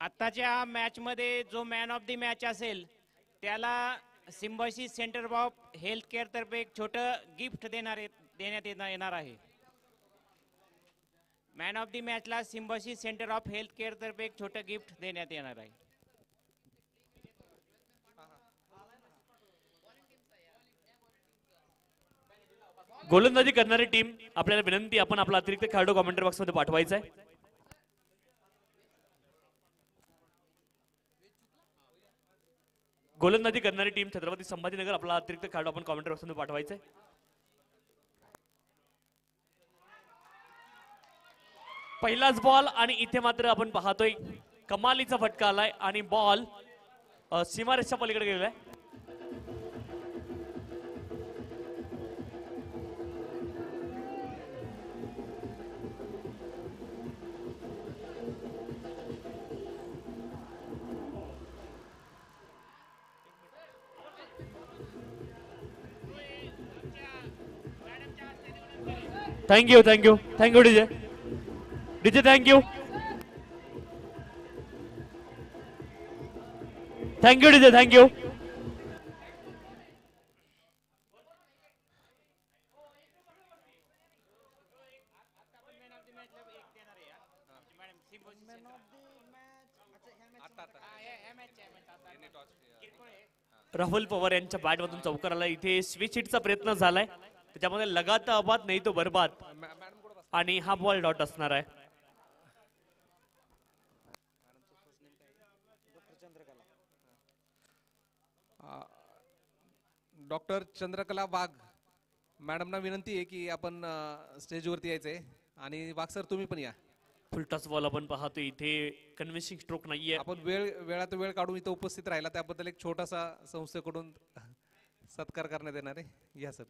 आत्ताच्या मॅच मध्ये जो मॅन ऑफ द मॅच असेल त्याला Symbiosis centre of health care तर्फे एक छोटं गिफ्ट देण्यात येणार आहे. मॅन ऑफ द मॅचला Symbiosis centre of health care तर्फे एक छोटं गिफ्ट देण्यात येणार आहे. गोलंदाजी करणारी टीम आपल्याला विनंती आपण आपला अतिरिक्त खेळाडू कमेंट बॉक्समध्ये पाठवायचा आहे. गोलंदाजी करणारी टीम छत्रपती संभाजीनगर आपला अतिरिक्त खेळाडू आपण कमेंट बॉक्समध्ये पाठवायचा आहे. पहिलाच बॉल आणि इथे मात्र आपण पाहतोय कमालीचा फटका आलाय आणि बॉल सीमारेषच्या पलीकडे गेलेला आहे. Thank you thank you thank you DJ DJ thank you thank you DJ thank you. Rahul Pawar यांच्या बॅटमधून चौकार आला. इथे स्विच हिटचा प्रयत्न झालाय त्याच्यामध्ये लगाता आबाद नाही तो बरबाद आणि हा बॉल डॉट असणार आहे. डॉक्टर चंद्रकला वाघ मॅडमना विनंती आहे की आपण स्टेजवरती यायचंय आणि वाघ सर तुम्ही पण या. फुलटॉस बॉल आपण पाहतो इथे कन्व्हिन्सिंग स्ट्रोक नाहीये. आपण वेळात वेळ काढून इथं उपस्थित राहिला त्याबद्दल एक छोटासा संस्थेकडून सत्कार करण्यात येणार आहे. घ्या सर.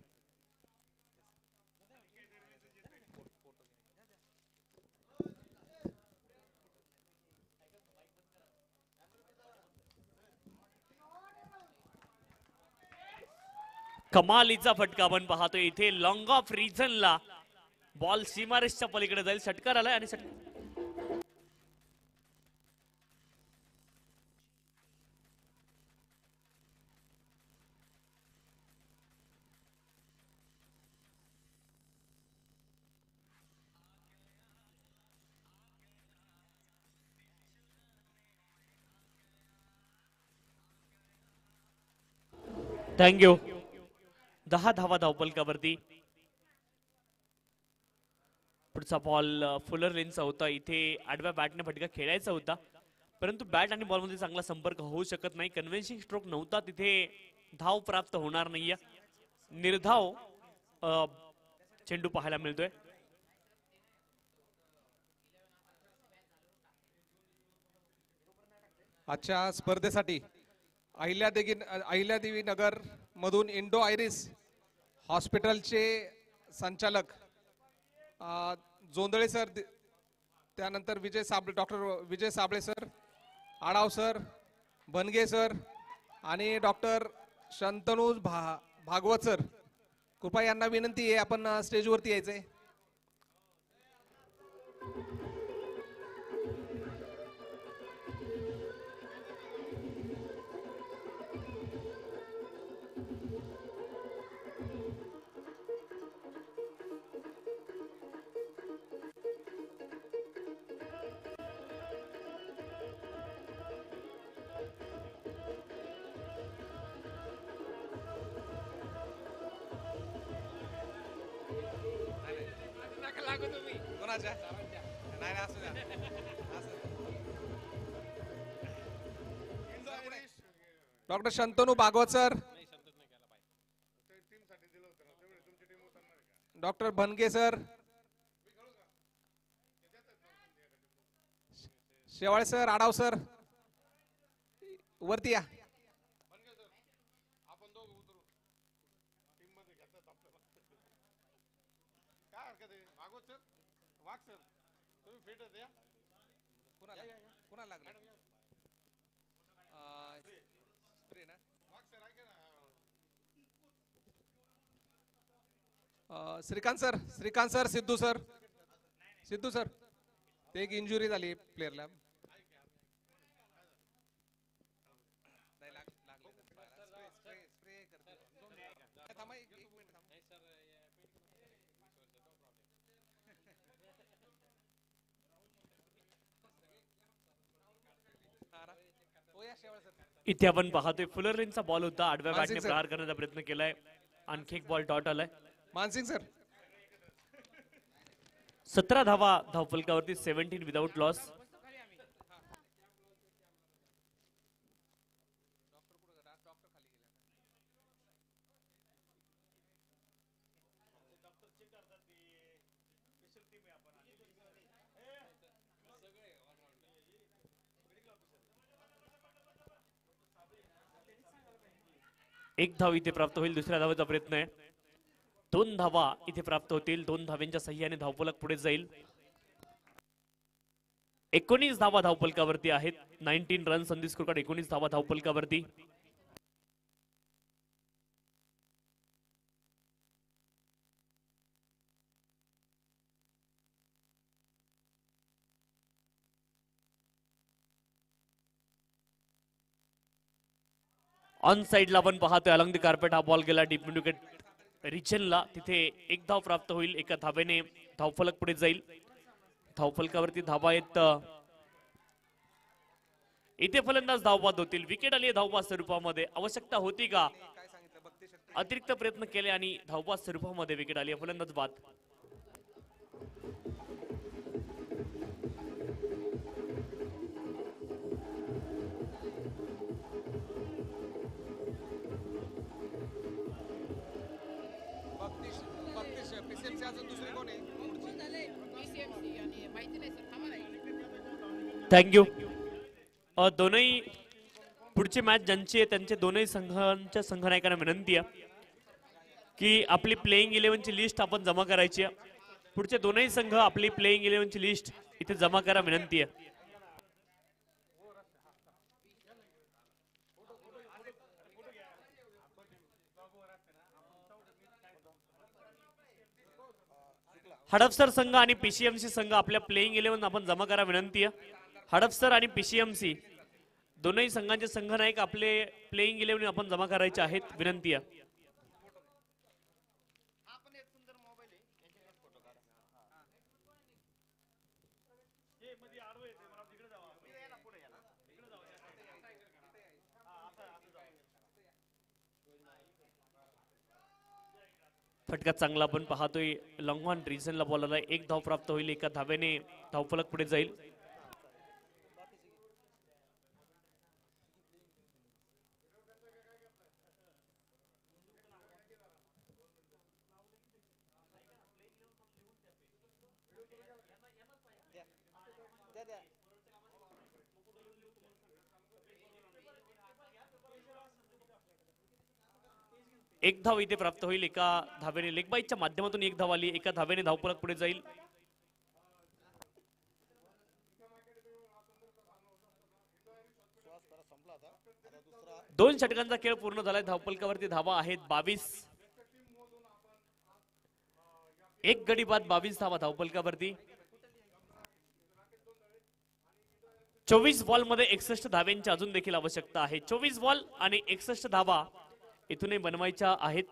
कमालीचा फटका आपण पाहतो इथे लॉंग ऑफ रिझनला बॉल सीमारेषच्या पलीकडे जाईल. षटकार आलाय आणि थँक्यू. 10 धावा धावपलकावरती. पुढचा बॉल फुलर लेनचा होता. इथे आडव्या बॅटने फटका खेळायचा होता परंतु बॅट आणि बॉलमध्ये चांगला संपर्क होऊ शकत नाही. कन्व्हेन्सिंग स्ट्रोक नव्हता तिथे धाव प्राप्त होणार नाहीये. निर्धाव चेंडू पाहायला मिळतोय. आजच्या स्पर्धेसाठी अहिल्यादेवी नगर मधून इंडो आयरिस हॉस्पिटलचे संचालक जोंदळे सर, त्यानंतर doctor Vijay Sable sir, Adav sir, Banage sir आणि डॉक्टर शंतनू भागवत सर, कृपया यांना विनंती आहे आपण स्टेजवरती यायचंय. Doctor Shantanu Bhagwat sir, doctor Banage sir, Shewale sir, Adav sir, वरती या. कुणाला लागलं स्प्रे ना श्रीकांत सर सिद्धू सर ते एक इंजुरी झाली प्लेअरला. इथे आपण पाहतोय फुलरलिनचा बॉल होता, आडव्या मानसिंग बॅटने सर. प्रहार करण्याचा प्रयत्न केलाय, आणखी एक बॉल डॉट आलाय. मानसिंग सर 17 धावा धावफलकावरती, 17 विदाउट लॉस. एक धाव इथे प्राप्त होईल, दुसऱ्या धावेचा प्रयत्न आहे. 2 धावा इथे प्राप्त होतील, 2 धाव्यांच्या सहाय्याने धावफलक पुढे जाईल. 19 धावा धावफलकावरती आहेत, 19 रन संधी स्कोर कार्ड, 19 धावा धावफलकावरती. ऑन साइडला आपण पाहतोय अलॉंग द कार्पेट हा बॉल गेला डीप मिड विकेट रिजनला, तिथे एक धाव प्राप्त होईल, एका धावेने धावफलक पुढे जाईल. धावफलकावरती धावा आहेत, इथे फलंदाज धावबाद होतील. विकेट आली धावबाद स्वरूपामध्ये, आवश्यकता होती का? अतिरिक्त प्रयत्न केले आणि धावबाद स्वरूपामध्ये विकेट आली, फलंदाज बाद. PCMC अजून दुसरी कोण आहे? थँक्यू. दोनही पुढची मॅच ज्यांची आहे त्यांचे दोनही संघांच्या संघनायकांना विनंती आहे की आपली प्लेइंग 11ची लिस्ट आपण जमा करायची आहे. पुढचे दोनही संघ आपली प्लेइंग 11ची लिस्ट इथे जमा करा, विनंती आहे. हडपसर संघ आणि पीसीएमसी संघ आपल्या प्लेइंग 11 आपण जमा करा, विनंती आहे. हडपसर आणि पीसीएमसी दोनही संघांचे संघनायक आपले प्लेइंग 11 आपण जमा करायचे आहेत, विनंती आहे. फटका चांगला आपण पाहतोय, लॉंग ऑन रिजनला बॉल आला, एक धाव प्राप्त होईल, एका धावेने धावफलक पुढे जाईल. एक धाव इथे प्राप्त होईल, एका धावेने लेग बाईच्या माध्यमातून एक धाव आली, एका धावेने धावफलक पुढे जाईल. दोन षटकांचा खेळ पूर्ण झालाय, धावफलकावरती धावा आहेत 22. एक गडी बाद 22 धावा धावफलकावरती. 24 बॉल मध्ये 61 धाव्यांची अजून देखील आवश्यकता आहे. 24 बॉल आणि 61 धावा इथूनही बनवायच्या आहेत.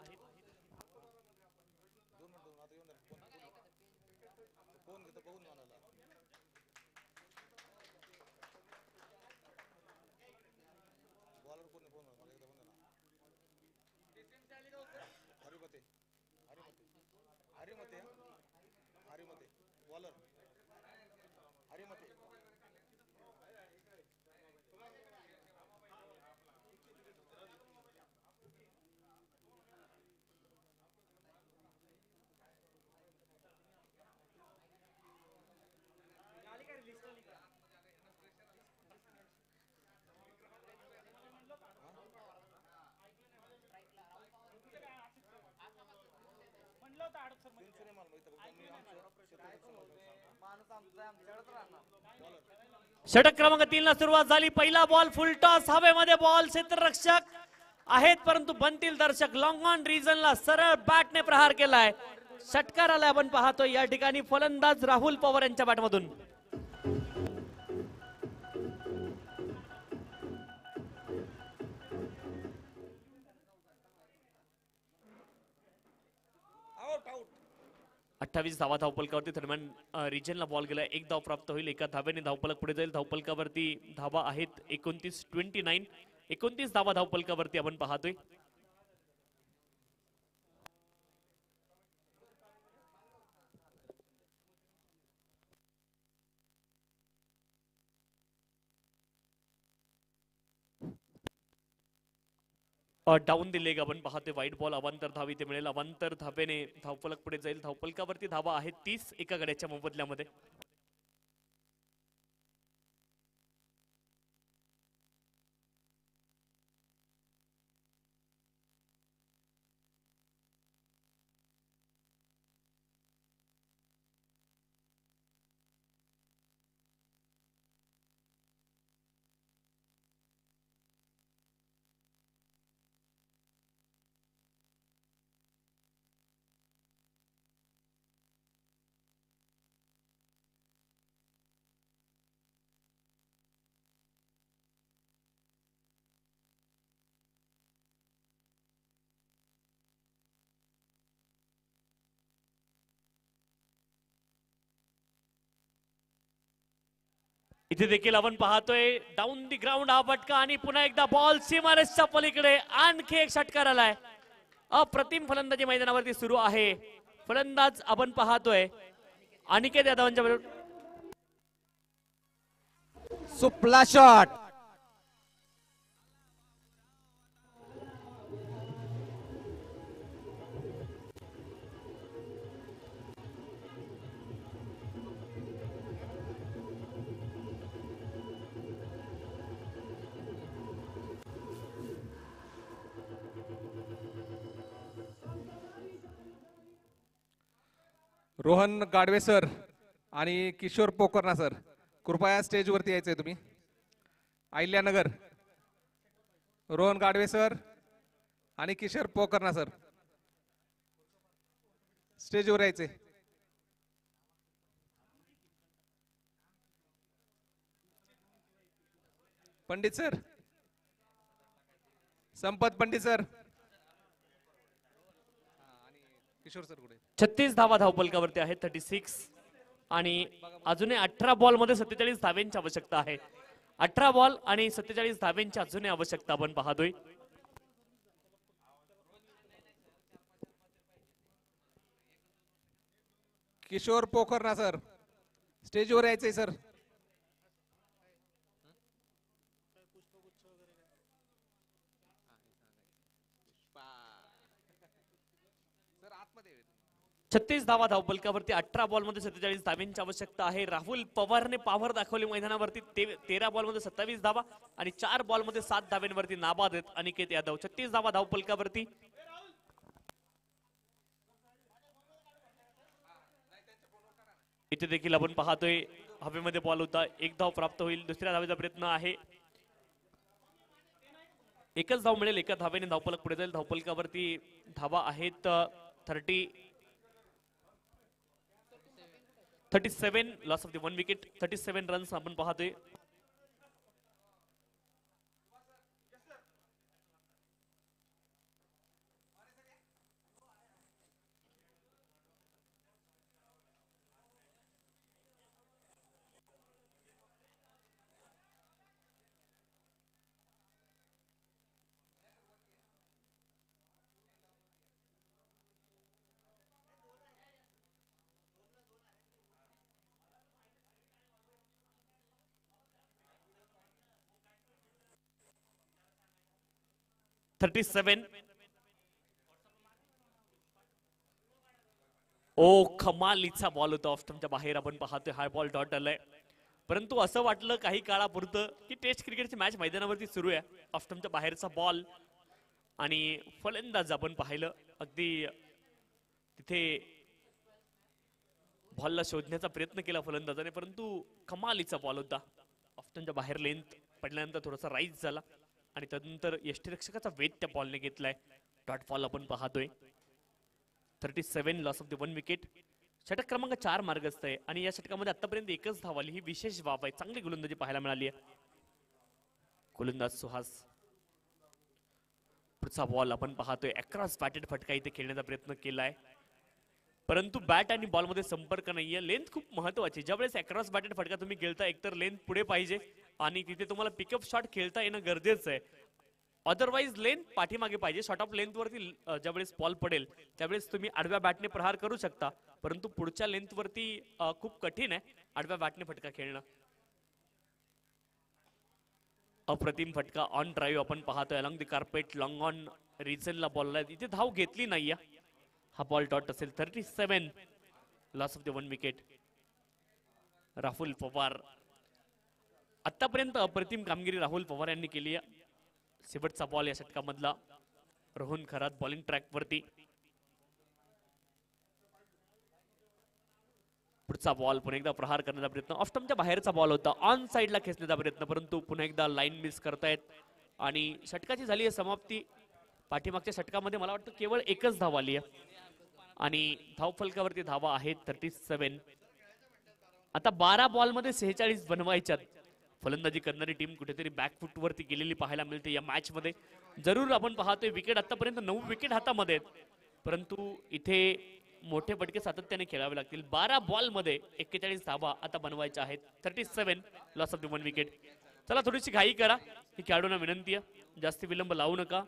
षटक क्रमांक 3 ला सुरुवात झाली. पहिला बॉल फुलटॉस हवेमध्ये, बॉल क्षेत्ररक्षक आहेत परंतु बनतील दर्शक. लॉंग ऑन रिजनला सरळ बॅटने प्रहार केलाय. षटकाराला आपण पाहतोय या ठिकाणी फलंदाज राहुल पवार यांच्या बॅटमधून. Out out. 28 धावा धावफलकावरती. दरम्यान रिजनला बॉल गेला. एक धाव प्राप्त होईल. एका धावेने धावफलक पुढे जाईल. धावफलकावरती धावा आहेत 29. 29 धावा धावफलकावरती आपण पाहतोय. डाऊन दिले आपण पाहतोय. वाईट बॉल अवांतर धाव इथे मिळेल. अवांतर धावेने धावफलक पुढे जाईल. धावफलकावरती धावा आहेत 30 एका गड्याच्या मोबदल्यामध्ये. इथे देखील आपण पाहतोय डाऊन दी ग्राउंड हा फटका आणि पुन्हा एकदा बॉल सीमारेषच्या पलीकडे. आणखी एक षटकार आलाय. अप्रतिम फलंदाजी मैदानावरती सुरू आहे. फलंदाज आपण पाहतोय अनिकेत यादवांच्या बरोबर. सुपला शॉट. रोहन गाडवे सर आणि किशोर पोकर्णा सर कृपया स्टेजवरती यायचंय तुम्ही. अहिल्यानगर. रोहन गाडवे सर आणि किशोर पोकर्णा सर स्टेजवर यायचे. पंडित सर, संपत पंडित सर, किशोर सर कुठे? 36 धावा धावफलकावरती आहेत. 36 आणि अजूनही 18 बॉल मध्ये 47 धाव्यांची आवश्यकता आहे. 18 बॉल आणि 47 धाव्यांची अजूनही आवश्यकता आपण पाहतोय. किशोर पोखरना सर स्टेजवर यायचंय सर. छत्तीस धावा धावफलकावरती 18 बॉल मध्ये 47 धाव्यांची आवश्यकता आहे. राहुल पवारने पॉवर दाखवली मैदानावरती. 13 बॉल मध्ये 27 धावा आणि 4 बॉल मध्ये 7 धाव्यांवरती नाबाद आहेत अनिकेत यादव. 36 धावा धावफलकावरती. इथे देखील आपण पाहतोय हवेमध्ये बॉल होता. एक धाव प्राप्त होईल. दुसऱ्या धावेचा प्रयत्न आहे. एकच धाव मिळेल. एका धावेने धावफलक पुढे जाईल. धावफलकावरती धावा आहेत 37. Loss of the 1 wicket. 37 runs आपण पाहतोय. ओ कमालीचा बॉल होता. ऑफ स्टंपच्या बाहेर आपण पाहतोय. हाय बॉल डॉट आलाय. परंतु असं वाटलं काही काळापुरतं की टेस्ट क्रिकेटची मॅच मैदानावरती सुरू आहे. ऑफ स्टंपच्या बाहेरचा बॉल आणि फलंदाज आपण पाहिलं अगदी तिथे बॉलला शोधण्याचा प्रयत्न केला फलंदाजाने, परंतु कमालीचा बॉल होता. ऑफ्टनच्या बाहेर लेंथ पडल्यानंतर थोडासा राईज झाला आणि त्यानंतर यष्टीरक्षकाचा वेध त्या बॉलने घेतलाय. डॉट बॉल आपण पाहतोय. 37 लॉस ऑफ द 1 विकेट. षटक क्रमांक 4 मार्गस्थ आहे आणि या षटकामध्ये आतापर्यंत एकच धाव आली, ही विशेष बाब आहे. चांगली गोलंदाजी पाहायला मिळाली आहे. गोलंदाज सुहास. पुढचा बॉल आपण पाहतोय. अक्रॉस बॅटेड फटका इथे खेळण्याचा प्रयत्न केलाय, परंतु बॅट आणि बॉल मध्ये संपर्क नाहीये. लेंथ खूप महत्वाची. ज्यावेळेस अक्रॉस बॅटेड फटका तुम्ही खेळता एकतर लेंथ पुढे पाहिजे आणि तिथे तुम्हाला पिकअप शॉट खेळता येणं गरजेचं आहे. अदरवाईज लेंथ पाठीमागे पाहिजे. शॉट ऑफ लेंथ वरती ज्यावेळेस बॉल पडेल त्यावेळेस तुम्ही आडव्या बॅटने प्रहार करू शकता, परंतु पुढच्या लेंथ वरती खूप कठीण आहे आडव्या बॅटने फटका खेळणं. अप्रतिम फटका ऑन ड्राईव्ह आपण पाहतोय. Along the carpet long on रिजनला बॉल इथे धाव घेतली नाहीये. हा बॉल डॉट असेल. 37 loss of the 1 wicket. Rahul Pawar. आतापर्यंत अप्रतिम कामगिरी राहुल पवार यांनी केली आहे. शेवटचा बॉल या षटकामधला. रोहन खरात बॉलिंग ट्रॅक वरती. पुढचा बॉल पुन्हा एकदा प्रहार करण्याचा प्रयत्न. ऑफस्टंपच्या बाहेरचा बॉल होता. ऑन साइडला खेचण्याचा प्रयत्न, परंतु पुन्हा एकदा लाईन मिस करतायत आणि षटकाची झाली आहे समाप्ती. पाठीमागच्या षटकामध्ये मला वाटतं केवळ एकच धाव आली आहे आणि धावफलकावरती धावा आहेत 37. आता 12 बॉल मध्ये 46 बनवायच्यात. फलंदाजी करणारी टीम कुठेतरी बॅकफुट वरती गेलेली पाहायला मिळते या मॅच मध्ये. जरूर आपण पाहतोय विकेट आतापर्यंत 9 विकेट हातामध्ये आहेत, परंतु इथे मोठे फटके सातत्याने खेळावे लागतील. 12 बॉल मध्ये 41 धावा आता बनवायच्या आहेत. 37 लॉस ऑफ द 1 विकेट. चला थोडीशी घाई करा, ही खेळाडूंना विनंती आहे, जास्ती विलंब लावू नका.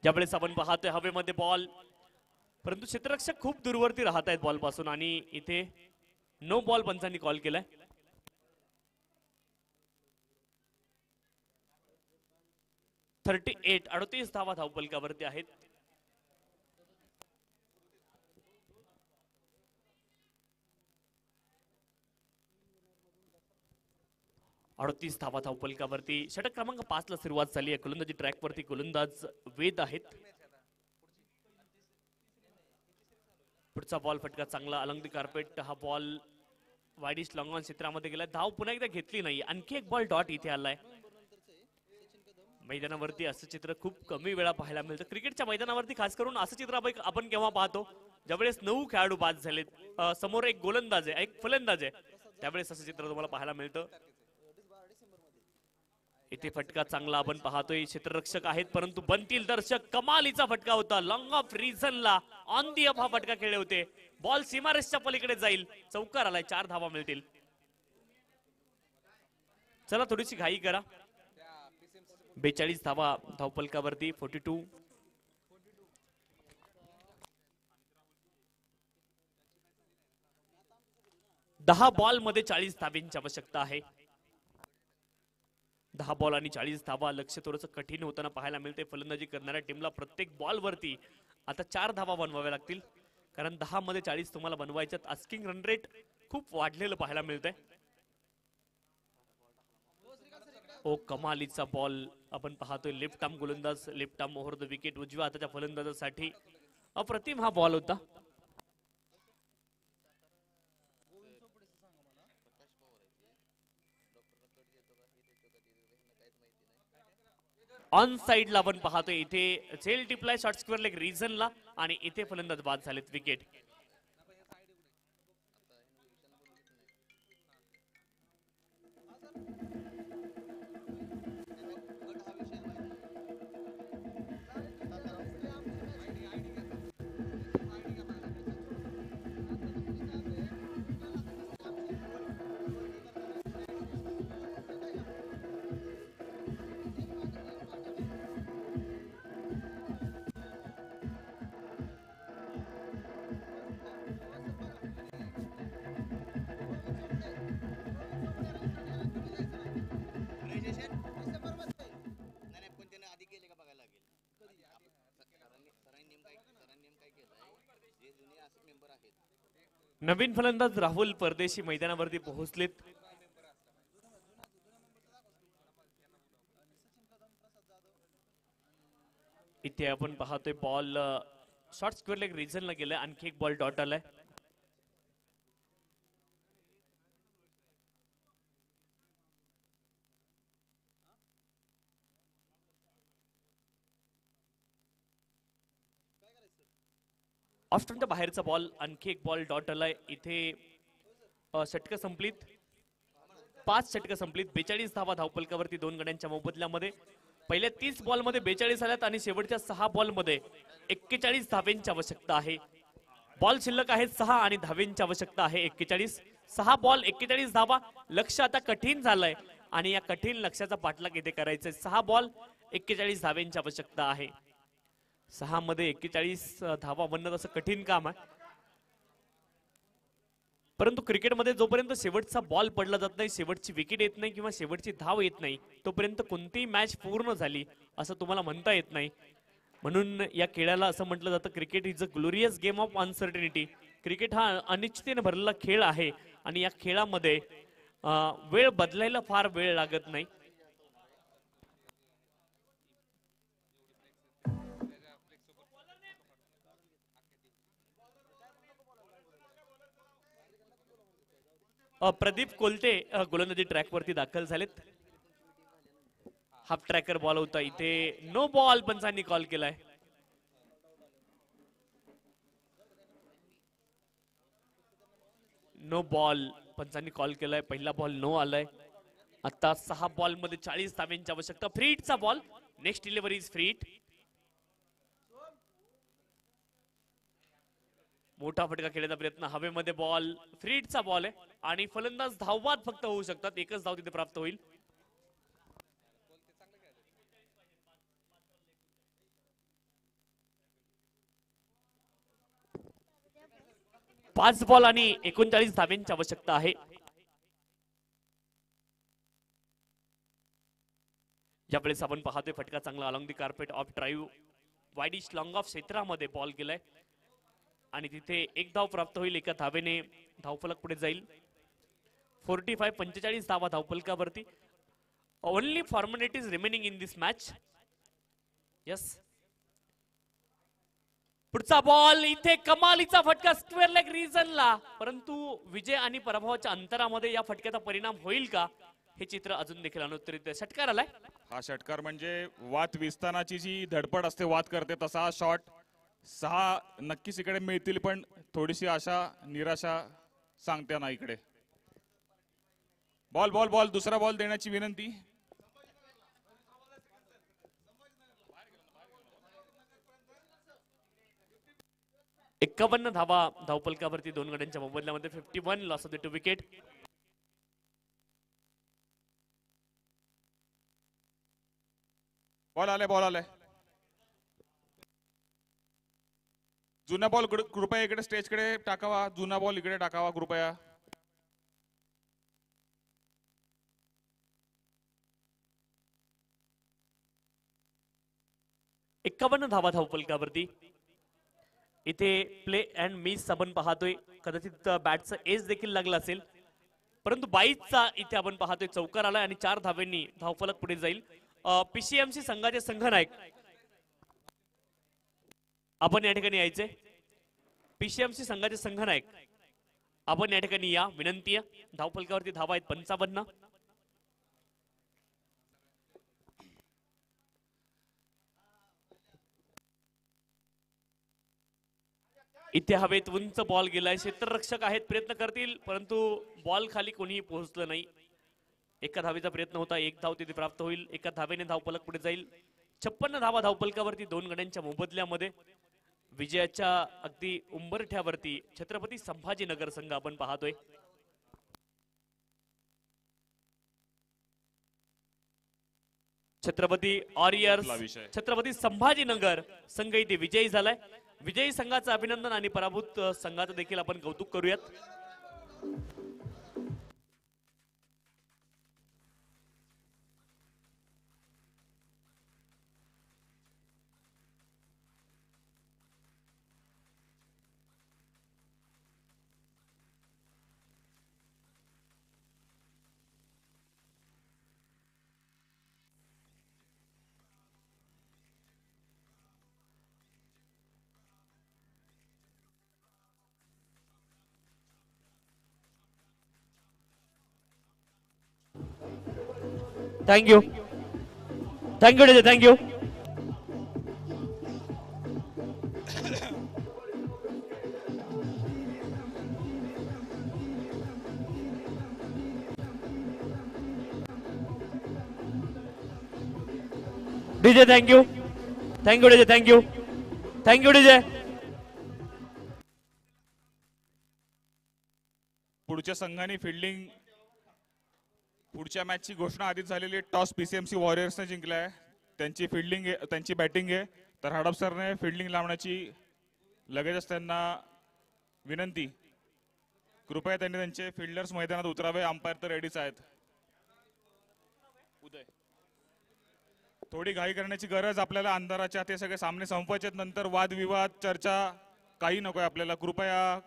ज्यावेळेस आपण पाहतोय हवेमध्ये बॉल, परंतु क्षेत्ररक्षक खूप दूरवरती राहत आहेत बॉल पासून आणि इथे नो बॉल पंचांनी कॉल केलाय. अडतीस धावा धावपलकावरती आहेत. अडतीस धावा धावपलकावरती. षटक क्रमांक 5 ला सुरुवात झाली आहे. गोलंदाजी ट्रॅक वरती गोलंदाज वेद आहेत. पुढचा बॉल फटका चांगला अलॉंग द कार्पेट. हा बॉल वाईडिश लॉंग ऑन क्षेत्रामध्ये गेला. धाव पुन्हा एकदा घेतली नाही. आणखी एक बॉल डॉट इथे आलाय. मैदानावरती असं चित्र खूप कमी वेळा पाहायला मिळतं. क्रिकेटच्या मैदानावरती खास करून असं चित्र आपण केव्हा पाहतो ज्यावेळेस 9 खेळाडू बाद झालेत, समोर एक गोलंदाज आहे एक फलंदाज आहे, त्यावेळेस असं चित्र तुम्हाला पाहायला मिळतं. इथे फटका चांगला आपण पाहतोय. क्षेत्ररक्षक आहेत परंतु बनतील दर्शक. कमालीचा फटका होता. लॉंग ऑफ रिझनला ऑन दी अप हा फटका खेळले होते. बॉल सीमारेषच्या पलीकडे जाईल. चौकार आलाय. 4 धावा मिळतील. चला थोडीशी घाई करा. 42 धावा धावपलकावरती. 42. दहा बॉल मध्ये 40 धाब्यांची आवश्यकता आहे. 10 बॉल आणि 40 धावा. लक्ष थोडंसं कठीण होताना पाहायला मिळते फलंदाजी करणाऱ्या टीमला. प्रत्येक बॉल वरती आता 4 धावा बनवाव्या लागतील, कारण 10 मध्ये 40 तुम्हाला बनवायच्यात. आस्किंग रन रेट खूप वाढलेलं पाहायला मिळतंय. ओ कमालीचा बॉल आपण पाहतोय. लेफ्ट आर्म गोलंदाज, left arm over the wicket. उजव्या हाताच्या फलंदाजासाठी अप्रतिम हा बॉल होता. ऑन साइडला आपण पाहतोय इथे झेल टिपलाय शॉर्ट स्क्वेअर लेग रिझनला आणि इथे फलंदाज बाद झालेत. विकेट. नवीन फलंदाज राहुल परदेशी मैदानावरती पोहोचलेत. इथे आपण पाहतोय बॉल शॉर्ट स्क्वेअर लेग रिजनला गेलाय. आणखी एक बॉल डॉट आलाय. ऑफ स्टंपच्या बाहेरचा बॉल. आणखी एक बॉल डॉट आलाय. इथे षटकं संपलीत. 5 षटकं संपलीत. 42 धावा धावपलकावरती 2 गड्यांच्या मोबदल्यामध्ये. पहिल्या 30 बॉलमध्ये 42 आल्यात आणि शेवटच्या 6 बॉलमध्ये 41 धावेंची आवश्यकता आहे. बॉल शिल्लक आहेत 6 आणि धावेंची आवश्यकता आहे 41. 6 बॉल 41 धावा. लक्ष आता कठीण झालंय आणि या कठीण लक्ष्याचा पाठलाग इथे करायचा आहे. 6 बॉल 41 धावेंची आवश्यकता आहे. 6 मध्ये 41 धावा बनणं तसं कठीण काम आहे. परंतु क्रिकेटमध्ये जोपर्यंत शेवटचा बॉल पडला जात नाही, शेवटची विकेट येत नाही किंवा शेवटची धाव येत नाही, तोपर्यंत कोणतीही मॅच पूर्ण झाली असं तुम्हाला म्हणता येत नाही. म्हणून या खेळाला असं म्हटलं जातं, cricket is a glorious game of uncertainty. Cricket हा अनिश्चिततेने भरलेला खेळ आहे आणि या खेळामध्ये वेळ बदलायला फार वेळ लागत नाही. प्रदीप कोलते गोलंदाजी ट्रॅकवरती दाखल झालेत. हाफ ट्रॅकर बॉल होता. इथे नो बॉल पंचांनी कॉल केलाय. नो बॉल पंचांनी कॉल केलाय. पहिला बॉल नो आलाय. आता 6 बॉल मध्ये 40 धाव्यांची आवश्यकता. फ्रीटचा ball. Next delivery is free hit. मोठा फटका खेळण्याचा प्रयत्न. हवेमध्ये बॉल. फ्रीटचा बॉल आहे आणि फलंदाज धावबाद फक्त होऊ शकतात. एकच धाव तिथे प्राप्त होईल. पाच बॉल आणि 39 धाव्यांची आवश्यकता आहे. यावेळेस आपण पाहतोय फटका चांगला along the carpet of drive widish long of क्षेत्रामध्ये बॉल गेलाय आणि तिथे एक धाव प्राप्त होईल. एका धावेने धावफलक पुढे जाईल. 45 धावा धावफलकावरती. Only formalities remaining in this match. Yes. पुढचा बॉल. इथे कमालीचा फटका स्क्वेअर लेग रिजनला. परंतु विजय आणि पराभवाच्या अंतरामध्ये या फटक्याचा परिणाम होईल का हे चित्र अजून देखील अनुत्तरित. षटकार आलाय. हा षटकार म्हणजे वात विस्तानाची जी धडपड असते वात करते तसा हा शॉट. 6 नक्कीच इकडे मिळतील पण थोडीशी आशा निराशा सांगते ना इकडे. Ball ball ball. दुसरा बॉल देण्याची विनंती. एकावन्न धावा धावपलकावरती 2 गड्यांच्या मोबदल्यामध्ये. 51 loss of the 2 wicket. Ball आलाय बॉल आलाय. जुना बॉल कृपया इकडे स्टेजकडे टाकावा. जुना बॉल इकडे टाकावा कृपया. एकावन्न धावा धावपलकावरती. इथे प्ले अँड मिस आपण पाहतोय. कदाचित बॅटचा एज देखील लागला असेल परंतु 22चा इथे आपण पाहतोय चौकार आलाय आणि 4 धावेंनी धावफलक पुढे जाईल. पीसीएमसी संघाचे संघनायक आपण या ठिकाणी यायचे. पीसीएमसी संघाचे संघनायक आपण या ठिकाणी या. विनंती आहे. धावफलकावरती धावा आहेत 55. इथे हवेत उंच बॉल गेलाय. क्षेत्ररक्षक आहेत प्रयत्न करतील परंतु बॉल खाली कोणीही पोहोचलं नाही. एका धावेचा प्रयत्न होता. एक धाव तिथे प्राप्त होईल. एका धावेने धावफलक पुढे जाईल. 56 धावा धावफलकावरती 2 गड्यांच्या मोबदल्यामध्ये. विजयाच्या अगदी उंबरठ्यावरती छत्रपती संभाजीनगर संघ आपण पाहतोय. छत्रपती वॉरियर्स छत्रपती संभाजीनगर संघ इथे विजयी झालाय. विजयी संघाचं अभिनंदन आणि पराभूत संघाचं देखील आपण कौतुक करूयात. Thank you thank you DJ thank you. DJ thank you thank you DJ thank you thank you DJ. पुढच्या संघाने फिल्डिंग पुढच्या मॅचची घोषणा आधीच झालेली आहे. टॉस पीसीएमसी वॉरियर्सने जिंकलाय. त्यांची फिल्डिंग त्यांची बॅटिंग आहे. तर हडप सरने फिल्डिंग लावण्याची लगेचच त्यांना विनंती. कृपया त्यांनी त्यांचे फिल्डर्स मैदानात उतरावे. अंपायर तर रेडीच आहेत. उदय थोडी घाई करण्याची गरज आपल्याला. अंधाराच्या ते सगळे सामने संपवायचे नंतर वादविवाद चर्चा काही नकोय आपल्याला. कृपया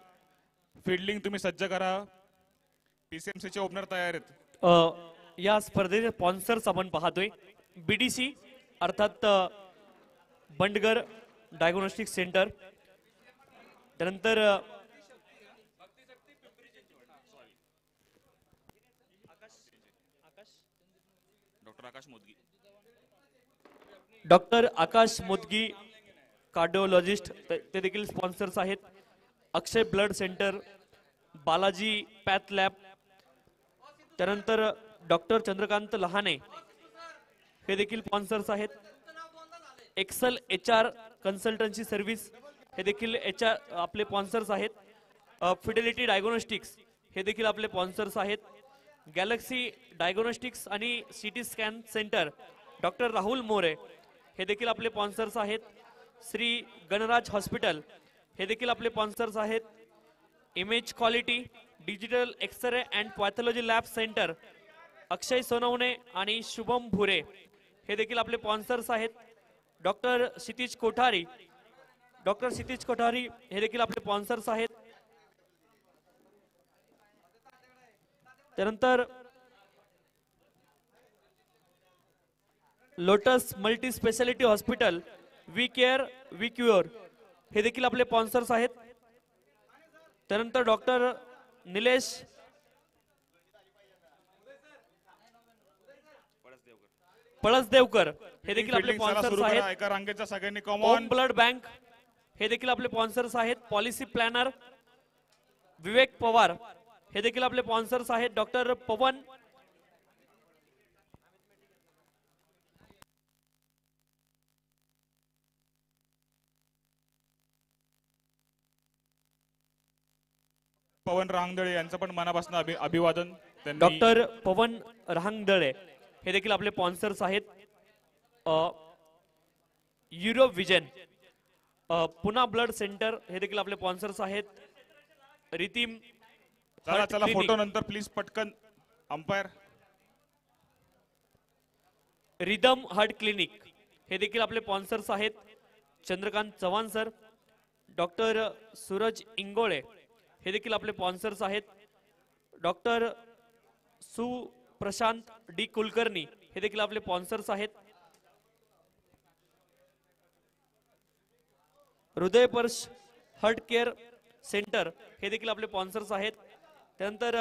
फिल्डिंग तुम्ही सज्ज करा. पीसीएमसीचे ओपनर तयार आहेत. या स्पर्धेचे स्पॉन्सर्स आपण पाहतोय. बीडीसी अर्थात बंडगर डायग्नोस्टिक सेंटर, त्यानंतर डॉक्टर आकाश मोदगी कार्डिओलॉजिस्ट ते देखील स्पॉन्सर्स आहेत. Akshay blood centre, Balaji path lab, त्यानंतर डॉक्टर चंद्रकांत लहाने हे देखील स्पॉन्सर्स आहेत. एक्सेल HR कन्सल्टन्सी सर्व्हिस हे देखील आपले स्पॉन्सर्स आहेत. फिडेलिटी डायग्नोस्टिक्स हे देखील आपले स्पॉन्सर्स आहेत. गॅलेक्सी डायग्नोस्टिक्स आणि CT scan centre doctor Rahul More हे देखील आपले स्पॉन्सर्स आहेत. श्री गणराज हॉस्पिटल हे देखील आपले स्पॉन्सर्स आहेत. Image quality digital x-ray and pathology lab centre Akshay Sonawane आणि शुभम भुरे हे देखील आपले स्पॉन्सर्स आहेत. डॉक्टर क्षितिज कोठारी हे देखील आपले स्पॉन्सर्स आहेत. त्यानंतर Lotus multi speciality hospital, we care we cure हे देखील आपले स्पॉन्सर्स आहेत. त्यानंतर डॉक्टर निलेश पळसदेवकर हे देखील आपले स्पॉन्सर्स आहेत. एका रांगेचा सगळ्यांनी ओम कॉमन. ब्लड बँक हे देखील आपले स्पॉन्सर्स आहेत. पॉलिसी प्लॅनर विवेक पवार हे देखील आपले स्पॉन्सर्स आहेत. डॉक्टर पवन रांगदळे यांचं पण मनापासून अभिवादन. डॉक्टर पवन रांगदळे हे देखील आपले स्पॉन्सर्स आहेत. Euro Vision Pune blood centre हे देखील आपले स्पॉन्सर्स आहेत. रितीम चला फोटो नंतर प्लीज पटकन. अंपायर रिदम हार्ट क्लिनिक हे देखील आपले स्पॉन्सर्स आहेत. चंद्रकांत चव्हाण सर, डॉक्टर सूरज इंगोळे हे देखील आपले स्पॉन्सर्स आहेत. डॉक्टर सुप्रशांत डी कुलकर्णी हे देखील आपले स्पॉन्सर्स आहेत. हृदयपर्श हार्ट केअर सेंटर हे देखील आपले स्पॉन्सर्स आहेत. त्यानंतर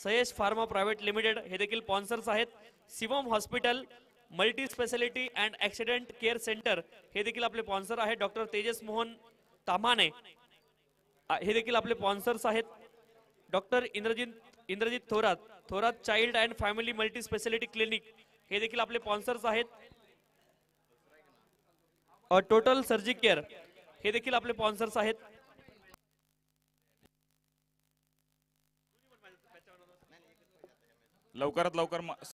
सयश फार्मा प्रायव्हेट लिमिटेड हे देखील स्पॉन्सर्स आहेत. Shivam hospital multi speciality and accident care centre हे देखील आपले स्पॉन्सर आहेत. डॉक्टर तेजस मोहन ताम्हाणे हे देखील आपले स्पॉन्सर्स आहेत. Doctor Indrajit Thorat child and family multi speciality clinic हे देखील आपले स्पॉन्सर्स आहेत. टोटल सर्जी केअर हे देखील आपले स्पॉन्सर्स आहेत. लवकरात लवकर